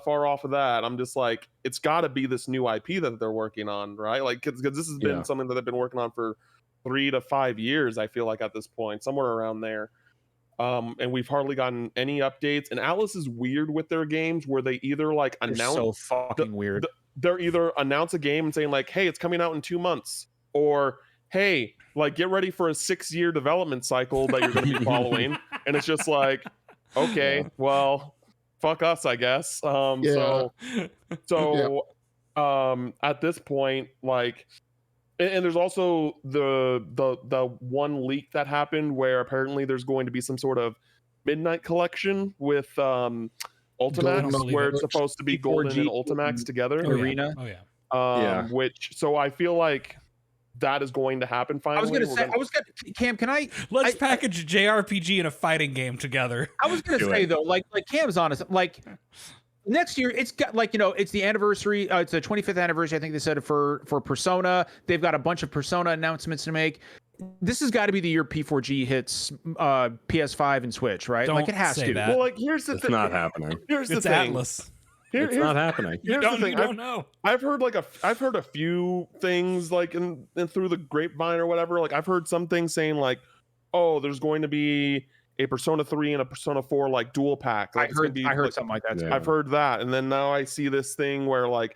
far off of that, I'm just like, it's got to be this new IP that they're working on, right? Like, because this has been something that they've been working on for 3 to 5 years, I feel like, at this point, somewhere around there. And we've hardly gotten any updates. And Atlas is weird with their games, where they either like announce so fucking weird. They're either announce a game and saying like, hey, it's coming out in 2 months, or hey, like, get ready for a 6-year development cycle that you're going to be following. And it's just like, okay, well, fuck us, I guess. So at this point, like, and there's also the one leak that happened where apparently there's going to be some sort of Midnight Collection with Ultimax, where it's supposed to be Golden and Ultimax together. Arena. Which, so I feel like that is going to happen finally. I was gonna Cam, can I package a JRPG and a fighting game together. I was gonna say though, like Cam's honest, like next year it's got it's the anniversary, it's the 25th anniversary, I think they said, for Persona. They've got a bunch of Persona announcements to make. This has got to be the year P4G hits PS5 and Switch, right? Don't like it has say to. That. Well, like here's the thing. It's not happening. Here's the it's thing. Atlas. It's not happening. Here's the thing. I don't know. I've heard a few things like in through the grapevine or whatever. Like I've heard some things saying like, oh, there's going to be a Persona 3 and a Persona 4 like dual pack. Like, I heard something like that. Yeah. I've heard that, and then now I see this thing where like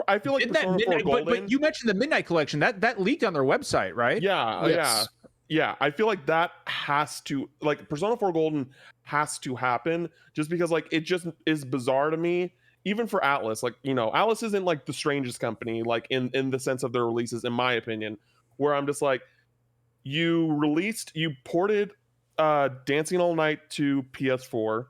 I feel like Persona 4 Golden. But you mentioned the Midnight Collection that leaked on their website, right? Yeah. I feel like that has to, like, Persona 4 Golden has to happen, just because like it just is bizarre to me. Even for Atlas, like, Atlas isn't like the strangest company, like in the sense of their releases, in my opinion, where I'm just like, you ported Dancing All Night to PS4.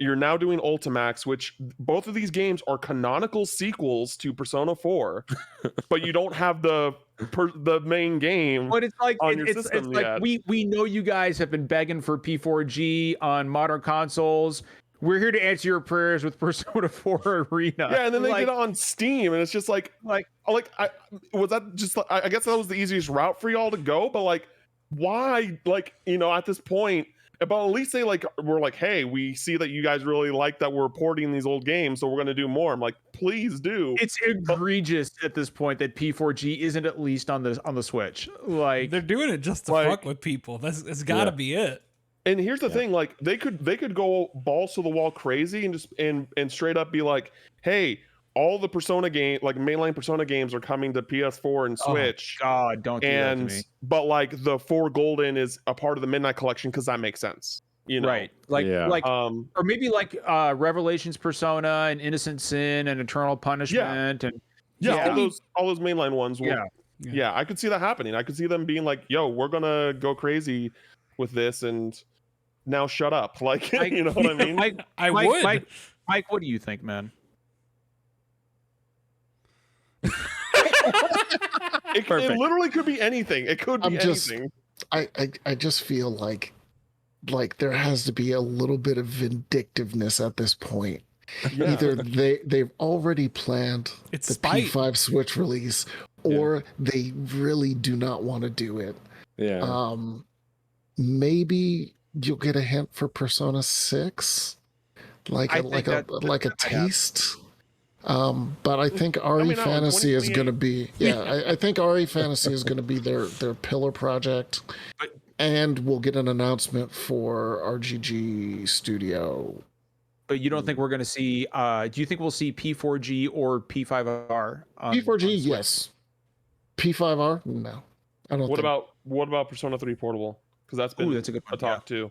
You're now doing Ultimax, which both of these games are canonical sequels to Persona 4, but you don't have the main game. But it's like on your system yet. we know you guys have been begging for P4G on modern consoles. We're here to answer your prayers with Persona 4 Arena. Yeah, and then they get it on Steam, and it's just like I guess that was the easiest route for y'all to go, but like, why, like, at this point, but at least they we're like, hey, we see that you guys really like that we're porting these old games, so we're going to do more. I'm like, please do. It's egregious at this point that P4G isn't at least on the Switch. Like, they're doing it just to fuck with people. That's got to be it. And here's the thing, like, they could go balls to the wall crazy and just and straight up be like, hey, all the Persona game, like mainline Persona games, are coming to PS4 and Switch. Oh, God, don't do that to me. But like the 4 Golden is a part of the Midnight Collection because that makes sense. Right. Or maybe like Revelations Persona and Innocent Sin and Eternal Punishment and all those mainline ones. Yeah, I could see that happening. I could see them being like, yo, we're gonna go crazy with this, and now shut up. Like, you know what I mean? I would. Mike, what do you think, man? It literally could be anything. It could be anything. I just feel like like there has to be a little bit of vindictiveness at this point. Yeah. Either they've already planned It's the spite. P5 Switch release, or they really do not want to do it. Yeah. Maybe you'll get a hint for Persona 6, like I a think like a taste. But I think RE Coming out in Fantasy is going to 2028. be I think RE Fantasy is going to be their pillar project, and we'll get an announcement for RGG Studio. But you don't think we're going to see? Do you think we'll see P4G or P5R? P4G, yes. P5R, no. I don't. What think. about Persona 3 Portable? Because that's been That's a good a one, talk too.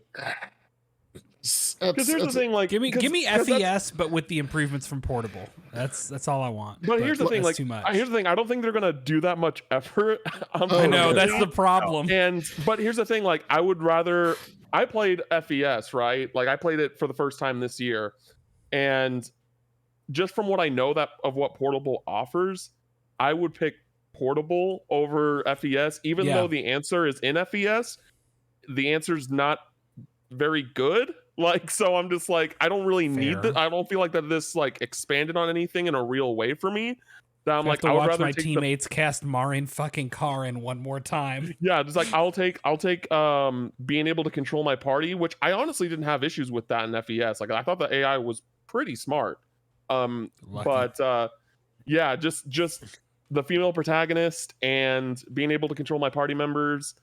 Because Because here's the thing, like Give me 'cause FES, but with the improvements from portable. That's all I want. But here's the thing, that's like too much. here's the thing. I don't think they're gonna do that much effort. I know okay. that's the problem. But here's the thing, like I would rather. I played FES, right? Like I played it for the first time this year, and just from what I know of what Portable offers, I would pick Portable over FES, even Yeah. though the answer is in FES. The answer's not very good. Like, so I'm just like, I don't really need Fair. that. I don't feel like that this like expanded on anything in a real way for me. That I'm I have like, to I would watch rather my take teammates cast Marin fucking Karin one more time. yeah, just like I'll take being able to control my party, which I honestly didn't have issues with that in FES. Like I thought the AI was pretty smart. Lucky. But yeah, just the female protagonist and being able to control my party members,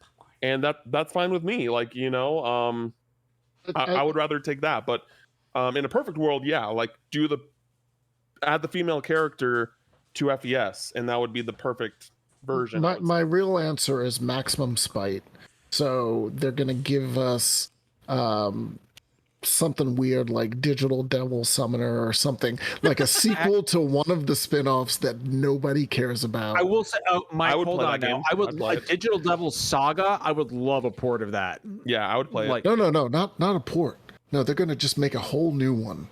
and that's fine with me. Like, you know, I would rather take that. But in a perfect world, yeah, like add the female character to FES, and that would be the perfect version. My real answer is maximum spite. So they're gonna give us something weird like Digital Devil Summoner or something, like a sequel to one of the spin-offs that nobody cares about. I will say, Mike, I would hold play on that now. game. I I'd would play like it. Digital Devil Saga. I would love a port of that. Yeah, I would play Like, No, not a port. No, they're gonna just make a whole new one.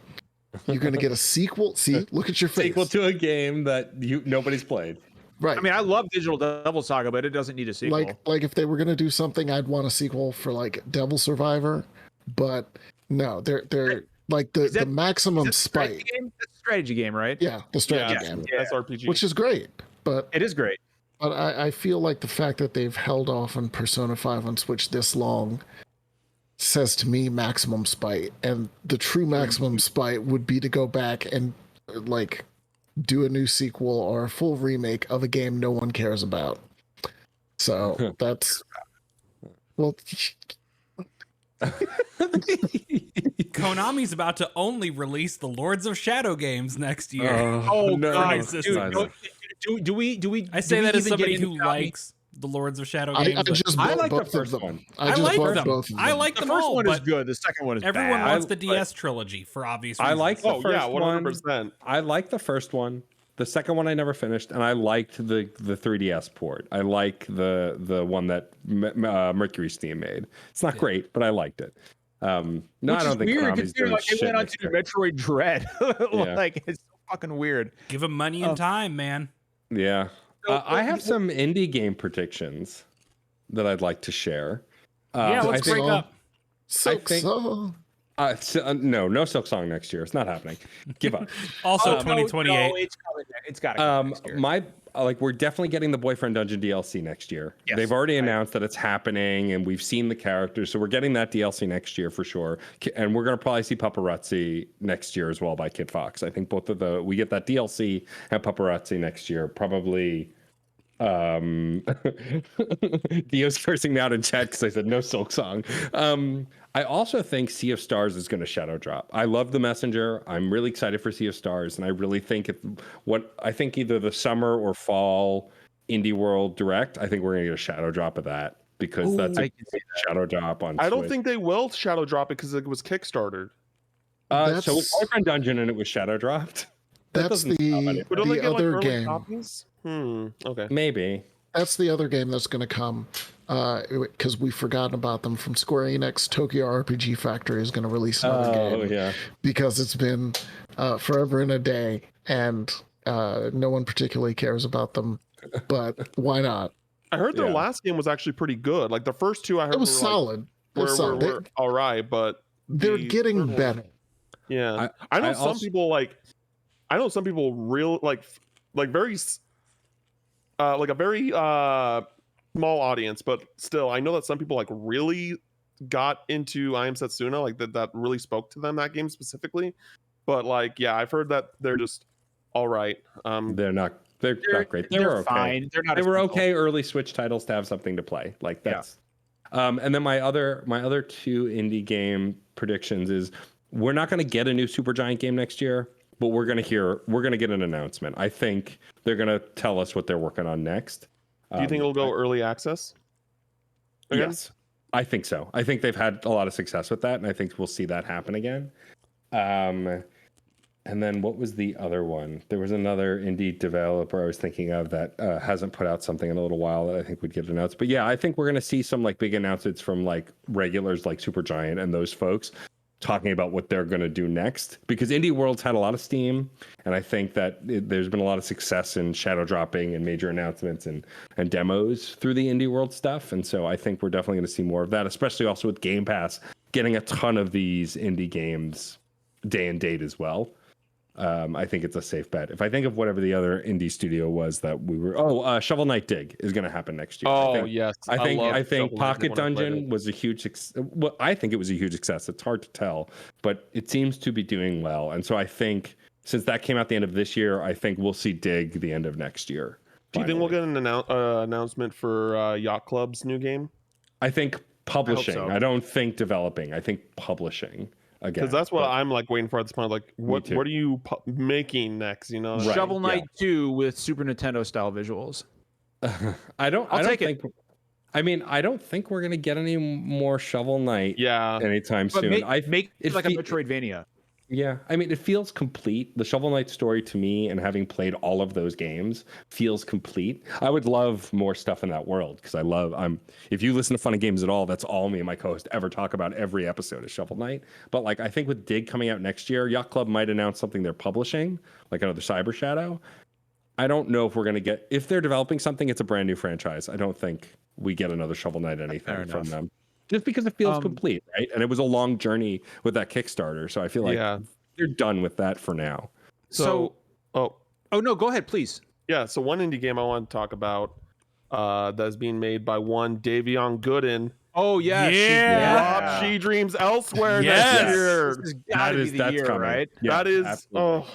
You're gonna get a sequel. See, look at your face. Sequel to a game that nobody's played. Right. I mean, I love Digital Devil Saga, but it doesn't need a sequel. like if they were gonna do something, I'd want a sequel for like Devil Survivor, but no, they're like the maximum spite. That's a strategy game, right? Yeah, the strategy yeah, game, that's RPG. which is great, but It is great. I feel like the fact that they've held off on Persona 5 on Switch this long says to me maximum spite, and the true maximum spite would be to go back and like do a new sequel or a full remake of a game no one cares about. So that's well. Konami's about to only release the Lords of Shadow games next year. Oh no, God, no, dude! no. Do we? I say do we that as even get somebody into who Konami? likes the Lords of Shadow I games. but just I bought like the both of first them. one. I just like bought them. both of them. I like The them first all, one is but good. The second one is everyone bad. wants the But- DS trilogy for obvious I reasons. like the oh first yeah, one. 100%. I like the first one. The second one I never finished, and I liked the 3DS port. I like the one that Mercury Steam made. It's not great, but I liked it. No, Which I don't is think weird Konami's considering doing like they shit went on next to year. Metroid Dread. Yeah. Like it's so fucking weird. Give them money and time, man. Yeah. So, I have some indie game predictions that I'd like to share. Yeah, I let's think- break up. Silk think- Song. no Silk Song next year. It's not happening. Give up. Also, No, 2028. no, it's coming. It's got to come next year. We're definitely getting the Boyfriend Dungeon DLC next year. Yes, They've already announced that it's happening, and we've seen the characters, so we're getting that DLC next year for sure. And we're gonna probably see Paparazzi next year as well by Kid Fox. I think both of we get that DLC and Paparazzi next year, probably. Dio's cursing me out in chat because I said no Silk Song. I also think Sea of Stars is going to shadow drop. I love The Messenger. I'm really excited for Sea of Stars, and I really think I think either the summer or fall Indie World Direct, I think we're going to get a shadow drop of that because that's a shadow drop on I don't Switch. think they will shadow drop it because it was Kickstarted. So it That's- was Boyfriend Dungeon and it was shadow dropped. That's doesn't stop anything. But don't they the get like other early game. copies? Okay. Maybe. That's the other game that's going to come because we've forgotten about them from Square Enix. Tokyo RPG Factory is going to release another game yeah. because it's been forever and a day, and no one particularly cares about them. But why not? I heard their Yeah. last game was actually pretty good. Like the first two I heard It was were, like, solid. we're all right, but they're getting better. Yeah, I know some people real like very like a very small audience, but still, I know that some people like really got into I Am Setsuna, like that really spoke to them, that game specifically. But like, yeah, I've heard that they're just all right. They're not great. They were okay. Fine. They're not. They were okay early Switch titles to have something to play. Like that's. Yeah. And then my other two indie game predictions is we're not going to get a new Supergiant game next year, but we're going to get an announcement. I think they're going to tell us what they're working on next. Do you think it'll go early access again? Yes, I think so. I think they've had a lot of success with that, and I think we'll see that happen again. And then what was the other one? There was another indie developer I was thinking of that hasn't put out something in a little while that I think would get announced. But yeah, I think we're going to see some like big announcements from like regulars like Supergiant and those folks talking about what they're going to do next, because Indie World's had a lot of steam, and I think that there's been a lot of success in shadow dropping and major announcements and demos through the Indie World stuff. And so I think we're definitely going to see more of that, especially also with Game Pass getting a ton of these indie games day and date as well. I think it's a safe bet. If I think of whatever the other indie studio was that we were, Shovel Knight Dig is going to happen next year. Yes, I think Pocket Dungeon was a huge success. Well, I think it was a huge success. It's hard to tell, but it seems to be doing well. And so I think since that came out the end of this year, I think we'll see Dig the end of next year. Do you think we'll get an announcement for Yacht Club's new game? I think publishing. I hope so. I don't think developing. I think publishing. Because that's what I'm like waiting for at this point. Like, what are you making next? You know, Right, Shovel Knight 2 with Super Nintendo style visuals. I don't think we're gonna get any more Shovel Knight. Anytime soon. Make it like a Metroidvania. Yeah, I mean, it feels complete. The Shovel Knight story to me, and having played all of those games, feels complete. I would love more stuff in that world because if you listen to Fun and Games at all, that's all me and my co-host ever talk about every episode is Shovel Knight. But like, I think with Dig coming out next year, Yacht Club might announce something they're publishing, like another Cyber Shadow. I don't know if we're gonna get, if they're developing something, it's a brand new franchise. I don't think we get another Shovel Knight anything from them. Just because it feels complete, right? And it was a long journey with that Kickstarter, so I feel like they're done with that for now. So no, go ahead, please. Yeah, so one indie game I want to talk about that is being made by one Davion Gooden. Oh yeah, Rob She Dreams Elsewhere next year. This has got to be the year, coming. right? Yeah, that is absolutely.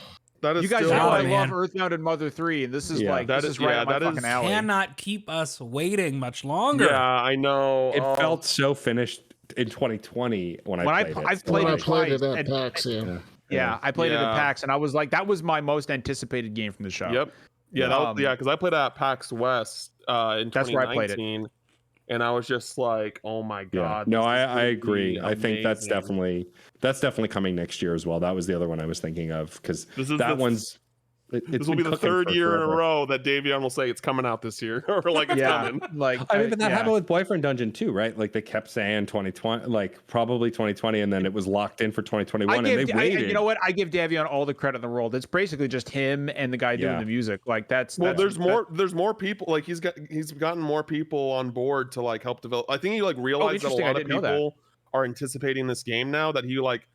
That is. You guys still, know I love Earthbound and Mother 3, and this is right up my fucking alley. Cannot keep us waiting much longer. Yeah, I know. It felt so finished in 2020 when I played it. I've played it twice. At PAX, I played it at PAX, and I was like, that was my most anticipated game from the show. Yep. Yeah, because I played it at PAX West in 2019. That's where I played it. And I was just like, oh my god. No, I agree. I think that's definitely coming next year as well. That was the other one I was thinking of, because this will be the third year in a row that Davion will say it's coming out this year, or like it's coming. Like, I mean, but that happened with Boyfriend Dungeon too, right? Like they kept saying 2020, like probably 2020, and then it was locked in for 2021, and they waited. You know what? I give Davion all the credit in the world. It's basically just him and the guy doing the music. Like that's there's more people. Like he's gotten more people on board to like help develop. I think he like realized that a lot of people are anticipating this game now, that he like.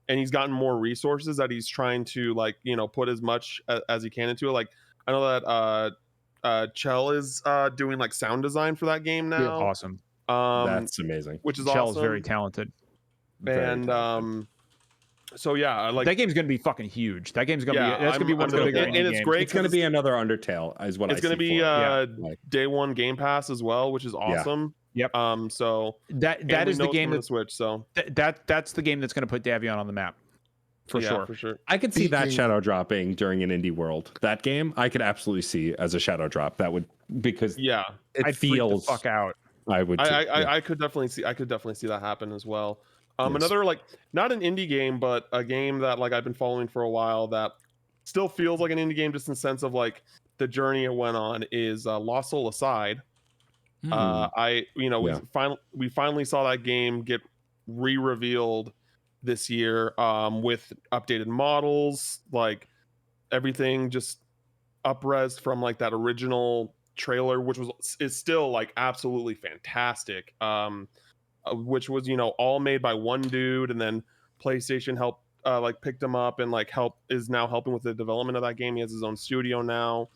And he's gotten more resources that he's trying to like, you know, put as much as he can into it. Like I know that Chell is doing like sound design for that game now. Yeah, awesome. That's amazing. Which is Chell's awesome. very talented. And so yeah, like that game's gonna be fucking huge. That game's gonna be one of the bigger games. And it's great. It's gonna be another Undertale, is what it's gonna be. Day one Game Pass as well, which is awesome. Yep. So that is the game that Switch. So that's the game that's going to put Davion on the map for sure. I could see that shadow dropping during an indie world. That game I could absolutely see as a shadow drop. That would, because it feels freak the fuck out. I would. I could definitely see. I could definitely see that happen as well. Another like not an indie game, but a game that like I've been following for a while that still feels like an indie game, just in the sense of like the journey it went on, is Lost Soul Aside. We finally saw that game get re-revealed this year with updated models, like everything just up-res from like that original trailer, which is still like absolutely fantastic. which was all made by one dude, and then PlayStation helped picked him up and is now helping with the development of that game. He has his own studio now.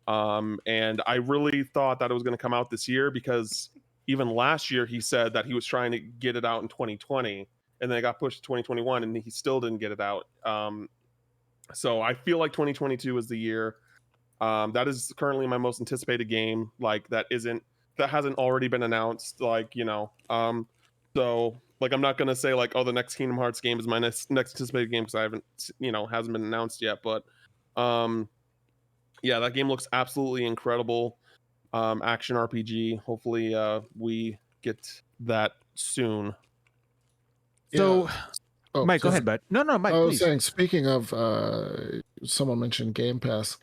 And I really thought that it was going to come out this year, because even last year he said that he was trying to get it out in 2020, and then it got pushed to 2021, and he still didn't get it out. So I feel like 2022 is the year. That is currently my most anticipated game, that hasn't already been announced. So I'm not gonna say the next Kingdom Hearts game is my next anticipated game, because I haven't hasn't been announced yet. But yeah, that game looks absolutely incredible. Action RPG. Hopefully we get that soon. So, Oh, Mike, go ahead, bud. No, Mike, I was please. saying, speaking of, someone mentioned Game Pass.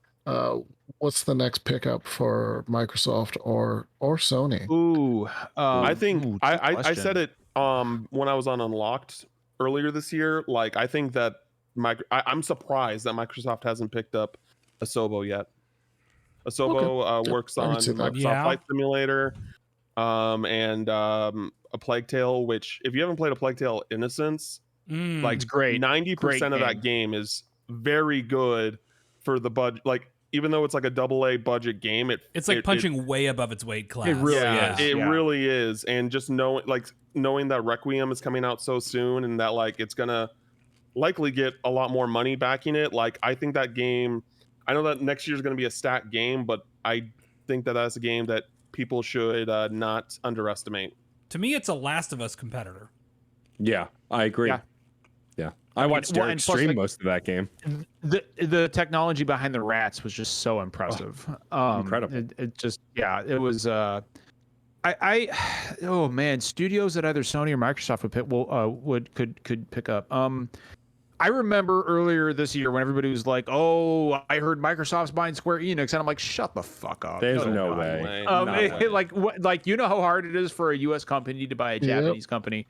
What's the next pickup for Microsoft or Sony? Ooh, I think ooh, I said it when I was on Unlocked earlier this year. I think that I'm surprised that Microsoft hasn't picked up Asobo yet. Asobo works on Microsoft Flight Simulator, and a Plague Tale. Which, if you haven't played a Plague Tale Innocence, it's great. 90% of that game is very good for the budget. Even though it's a AA budget game, it's punching way above its weight class. It really is. It really is. And just knowing that Requiem is coming out so soon, and that it's gonna likely get a lot more money backing it. I think that game, I know that next year is gonna be a stacked game, but I think that that's a game that people should not underestimate. To me, it's a Last of Us competitor. Yeah, I agree. Yeah. I watched Derek stream most of that game. The technology behind the rats was just so impressive. Incredible. It just, it was. Oh man, studios that either Sony or Microsoft could pick up. I remember earlier this year when everybody was like, "Oh, I heard Microsoft's buying Square Enix," and I'm like, "Shut the fuck up." There's no way. No way. You know how hard it is for a U.S. company to buy a Japanese company.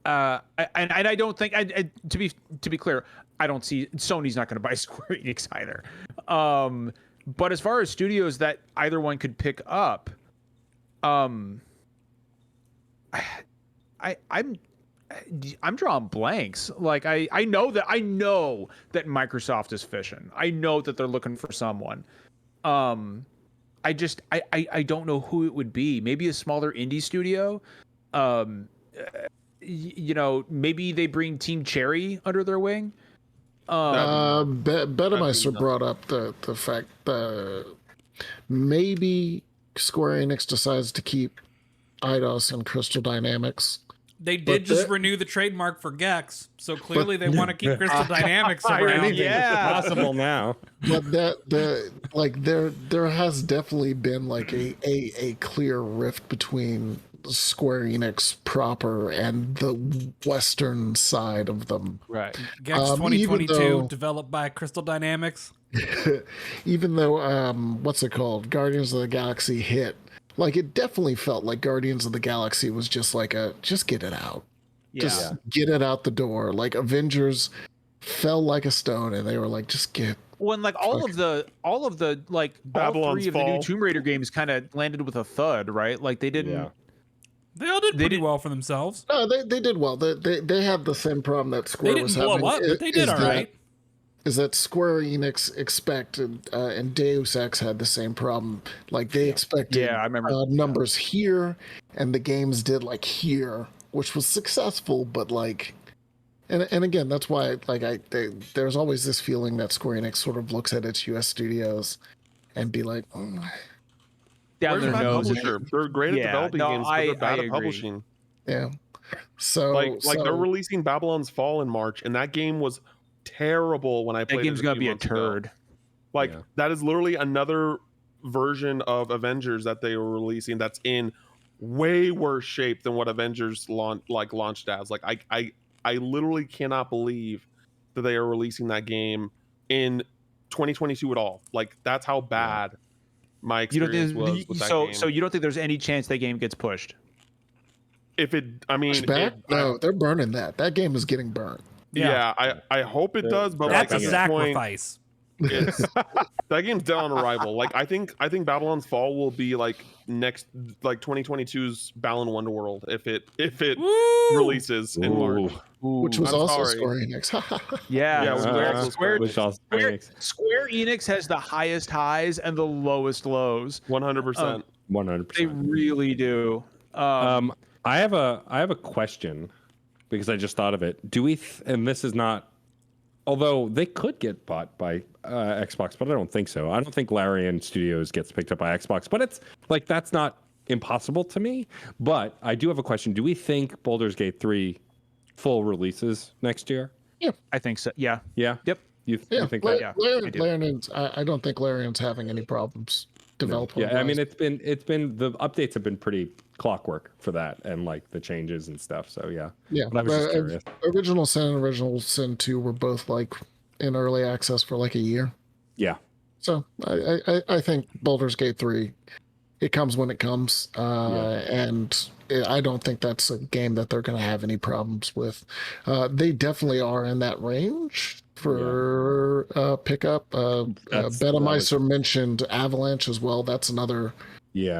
And I don't think, to be clear, I don't see Sony's not going to buy Square Enix either. But as far as studios that either one could pick up, I'm drawing blanks. I know that Microsoft is fishing. I know that they're looking for someone. I don't know who it would be. Maybe a smaller indie studio. Maybe they bring Team Cherry under their wing. Bedemeister brought up the fact that maybe Square Enix decides to keep Eidos and Crystal Dynamics. They did just renew the trademark for Gex, so clearly they want to keep Crystal Dynamics around. Anything is possible now. But there has definitely been a clear rift between Square Enix proper and the Western side of them. Right. Gex 2022, developed by Crystal Dynamics. Even though, what's it called? Guardians of the Galaxy hit. It definitely felt like Guardians of the Galaxy was just just get it out. Yeah. Just get it out the door. Avengers fell like a stone, and they were like, just get. When all of the all Babylon's three of the new Tomb Raider games kind of landed with a thud, right? They didn't. Yeah. They all did pretty well for themselves. No, they did well. They had the same problem that Square was having. They didn't blow up, but they did all right. Is that Square Enix expected, and Deus Ex had the same problem. They expected I remember numbers here, and the games did here, which was successful, but and again, that's why there's always this feeling that Square Enix sort of looks at its US studios and be like, down Where's their my nose. publisher? They're great at developing games, but they're bad at publishing. Yeah. So they're releasing Babylon's Fall in March, and that game was terrible when I played it. That game's gonna be a turd. That is literally another version of Avengers that they were releasing that's in way worse shape than what Avengers launched as. I literally cannot believe that they are releasing that game in 2022 at all. That's how bad my experience was with that game. So you don't think there's any chance that game gets pushed? No, they're burning that. That game is getting burned. Yeah, I hope it does, but that's a sacrifice. It's that game's dead on arrival. Like I think Babylon's Fall will be like next, like 2022's Balan Wonderworld if it Woo! releases in March. Which was I'm also sorry. Square Enix. Yeah, Square Enix has the highest highs and the lowest lows. 100%. 100%. They really do. I have a question because I just thought of it. Do we? And this is not. Although they could get bought by Xbox, but I don't think so. I don't think Larian Studios gets picked up by Xbox, but it's like that's not impossible to me. But I do have a question. Do we think Baldur's Gate 3 full releases next year? Yeah, I think so. Yeah. Yeah. Yep. You think La- that? Yeah, Larian's, I don't think Larian's having any problems developing. Yeah, I mean it's been the updates have been pretty clockwork for that and like the changes and stuff. So yeah. But I was just curious. Original Sin and Original Sin 2 were both like in early access for like a year. Yeah. So I think Baldur's Gate 3, it comes when it comes, and I don't think that's a game that they're going to have any problems with. They definitely are in that range for pickup. Betameister mentioned Avalanche as well. That's another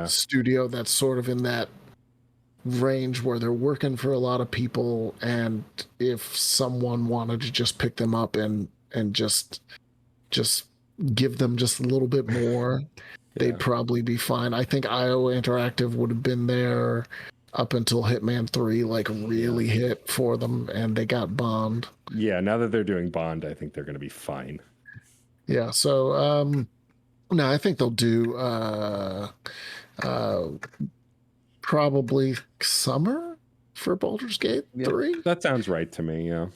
studio that's sort of in that range where they're working for a lot of people, and if someone wanted to just pick them up and just give them just a little bit more, they'd probably be fine. I think IO Interactive would have been there up until Hitman 3 like really hit for them, and they got Bond. Yeah, now that they're doing Bond, I think they're going to be fine. Yeah, so no, I think they'll do probably summer for Baldur's Gate 3. That sounds right to me, yeah.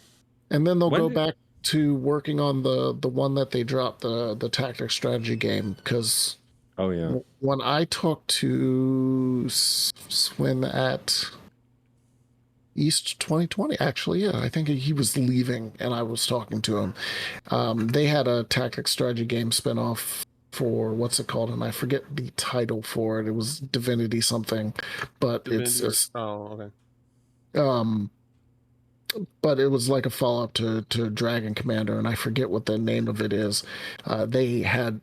And then they'll go back to working on the one that they dropped, the tactics strategy game, because when I talked to Swin at East 2020, actually, I think he was leaving and I was talking to him. They had a tactics strategy game spinoff for what's it called, and I forget the title for it. It was Divinity something, but it's just but it was like a follow-up to Dragon Commander, and I forget what the name of it is. They had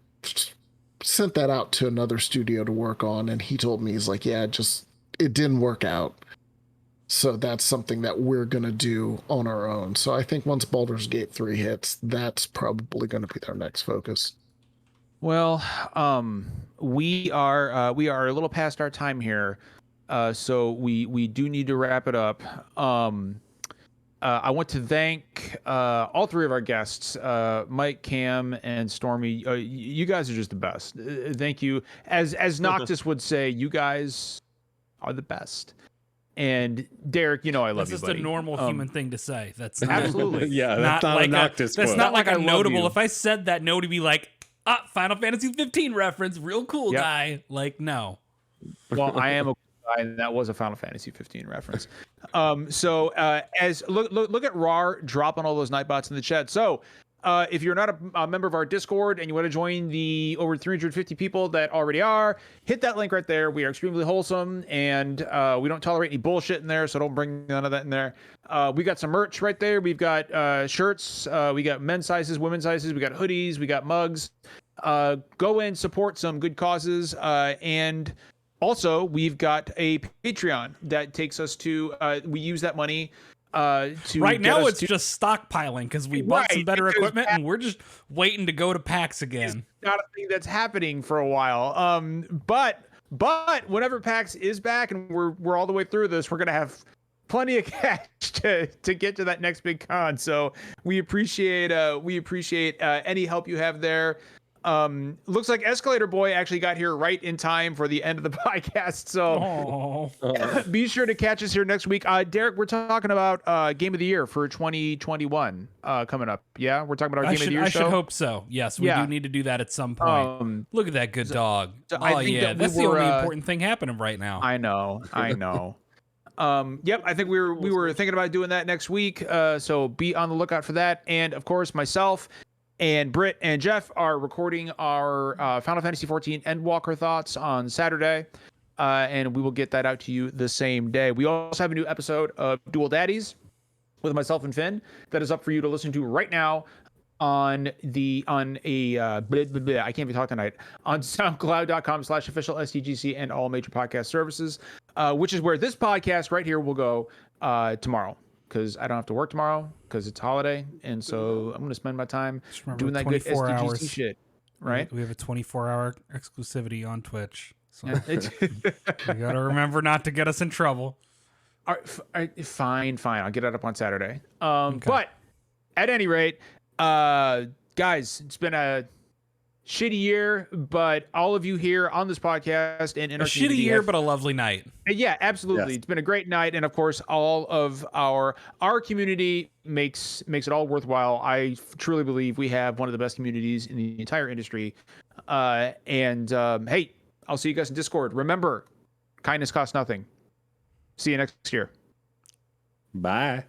sent that out to another studio to work on, and he told me, he's like, yeah, it didn't work out. So that's something that we're going to do on our own. So I think once Baldur's Gate 3 hits, that's probably going to be their next focus. Well, we are a little past our time here. So we do need to wrap it up. I want to thank all three of our guests, Mike, Cam, and Stormy. You guys are just the best. Thank you. As Noctis would say, you guys are the best. And Derek, you know I love you, buddy. That's just a normal human thing to say. That's absolutely that's not like a Noctis quote. That's not like a notable. If I said that, note to be like, Final Fantasy 15 reference, real cool guy. Like, no. Well, I am a guy, and that was a Final Fantasy 15 reference. So as look at RAR dropping all those Nightbots in the chat. So if you're not a member of our Discord and you want to join the over 350 people that already are, hit that link right there. We are extremely wholesome, and we don't tolerate any bullshit in there, so don't bring none of that in there. We got some merch right there. We've got shirts. We got men's sizes, women's sizes. We got hoodies. We got mugs. Go in, support some good causes, and also we've got a Patreon that takes us to. We use that money. Right now it's just stockpiling because we bought some better equipment and we're just waiting to go to PAX again. It's not a thing that's happening for a while. But whenever PAX is back and we're all the way through this, we're gonna have plenty of cash to get to that next big con. So we appreciate any help you have there. Looks like Escalator Boy actually got here right in time for the end of the podcast. So be sure to catch us here next week. Derek, we're talking about Game of the Year for 2021 coming up. Yeah, we're talking about our Game of the Year show. I should hope so. Yes, we do need to do that at some point. Look at that good dog. So I think that's the only important thing happening right now. I know. Yep, I think we were thinking about doing that next week. So be on the lookout for that. And of course, myself and Britt and Jeff are recording our Final Fantasy XIV Endwalker thoughts on Saturday, and we will get that out to you the same day. We also have a new episode of Dual Daddies with myself and Finn that is up for you to listen to right now on I can't even talk tonight, on soundcloud.com/official SDGC and all major podcast services, which is where this podcast right here will go tomorrow, because I don't have to work tomorrow because it's holiday, and so I'm going to spend my time doing that good 24 SDGC hours. shit, right? We have a 24-hour exclusivity on Twitch, so you got to remember not to get us in trouble. All right, fine. I'll get it up on Saturday. But at any rate, guys, it's been a shitty year, but all of you here on this podcast and in a our shitty year, but a lovely night. Yeah, absolutely. Yes. It's been a great night, and of course, all of our community makes it all worthwhile. I truly believe we have one of the best communities in the entire industry. Hey, I'll see you guys in Discord. Remember, kindness costs nothing. See you next year. Bye.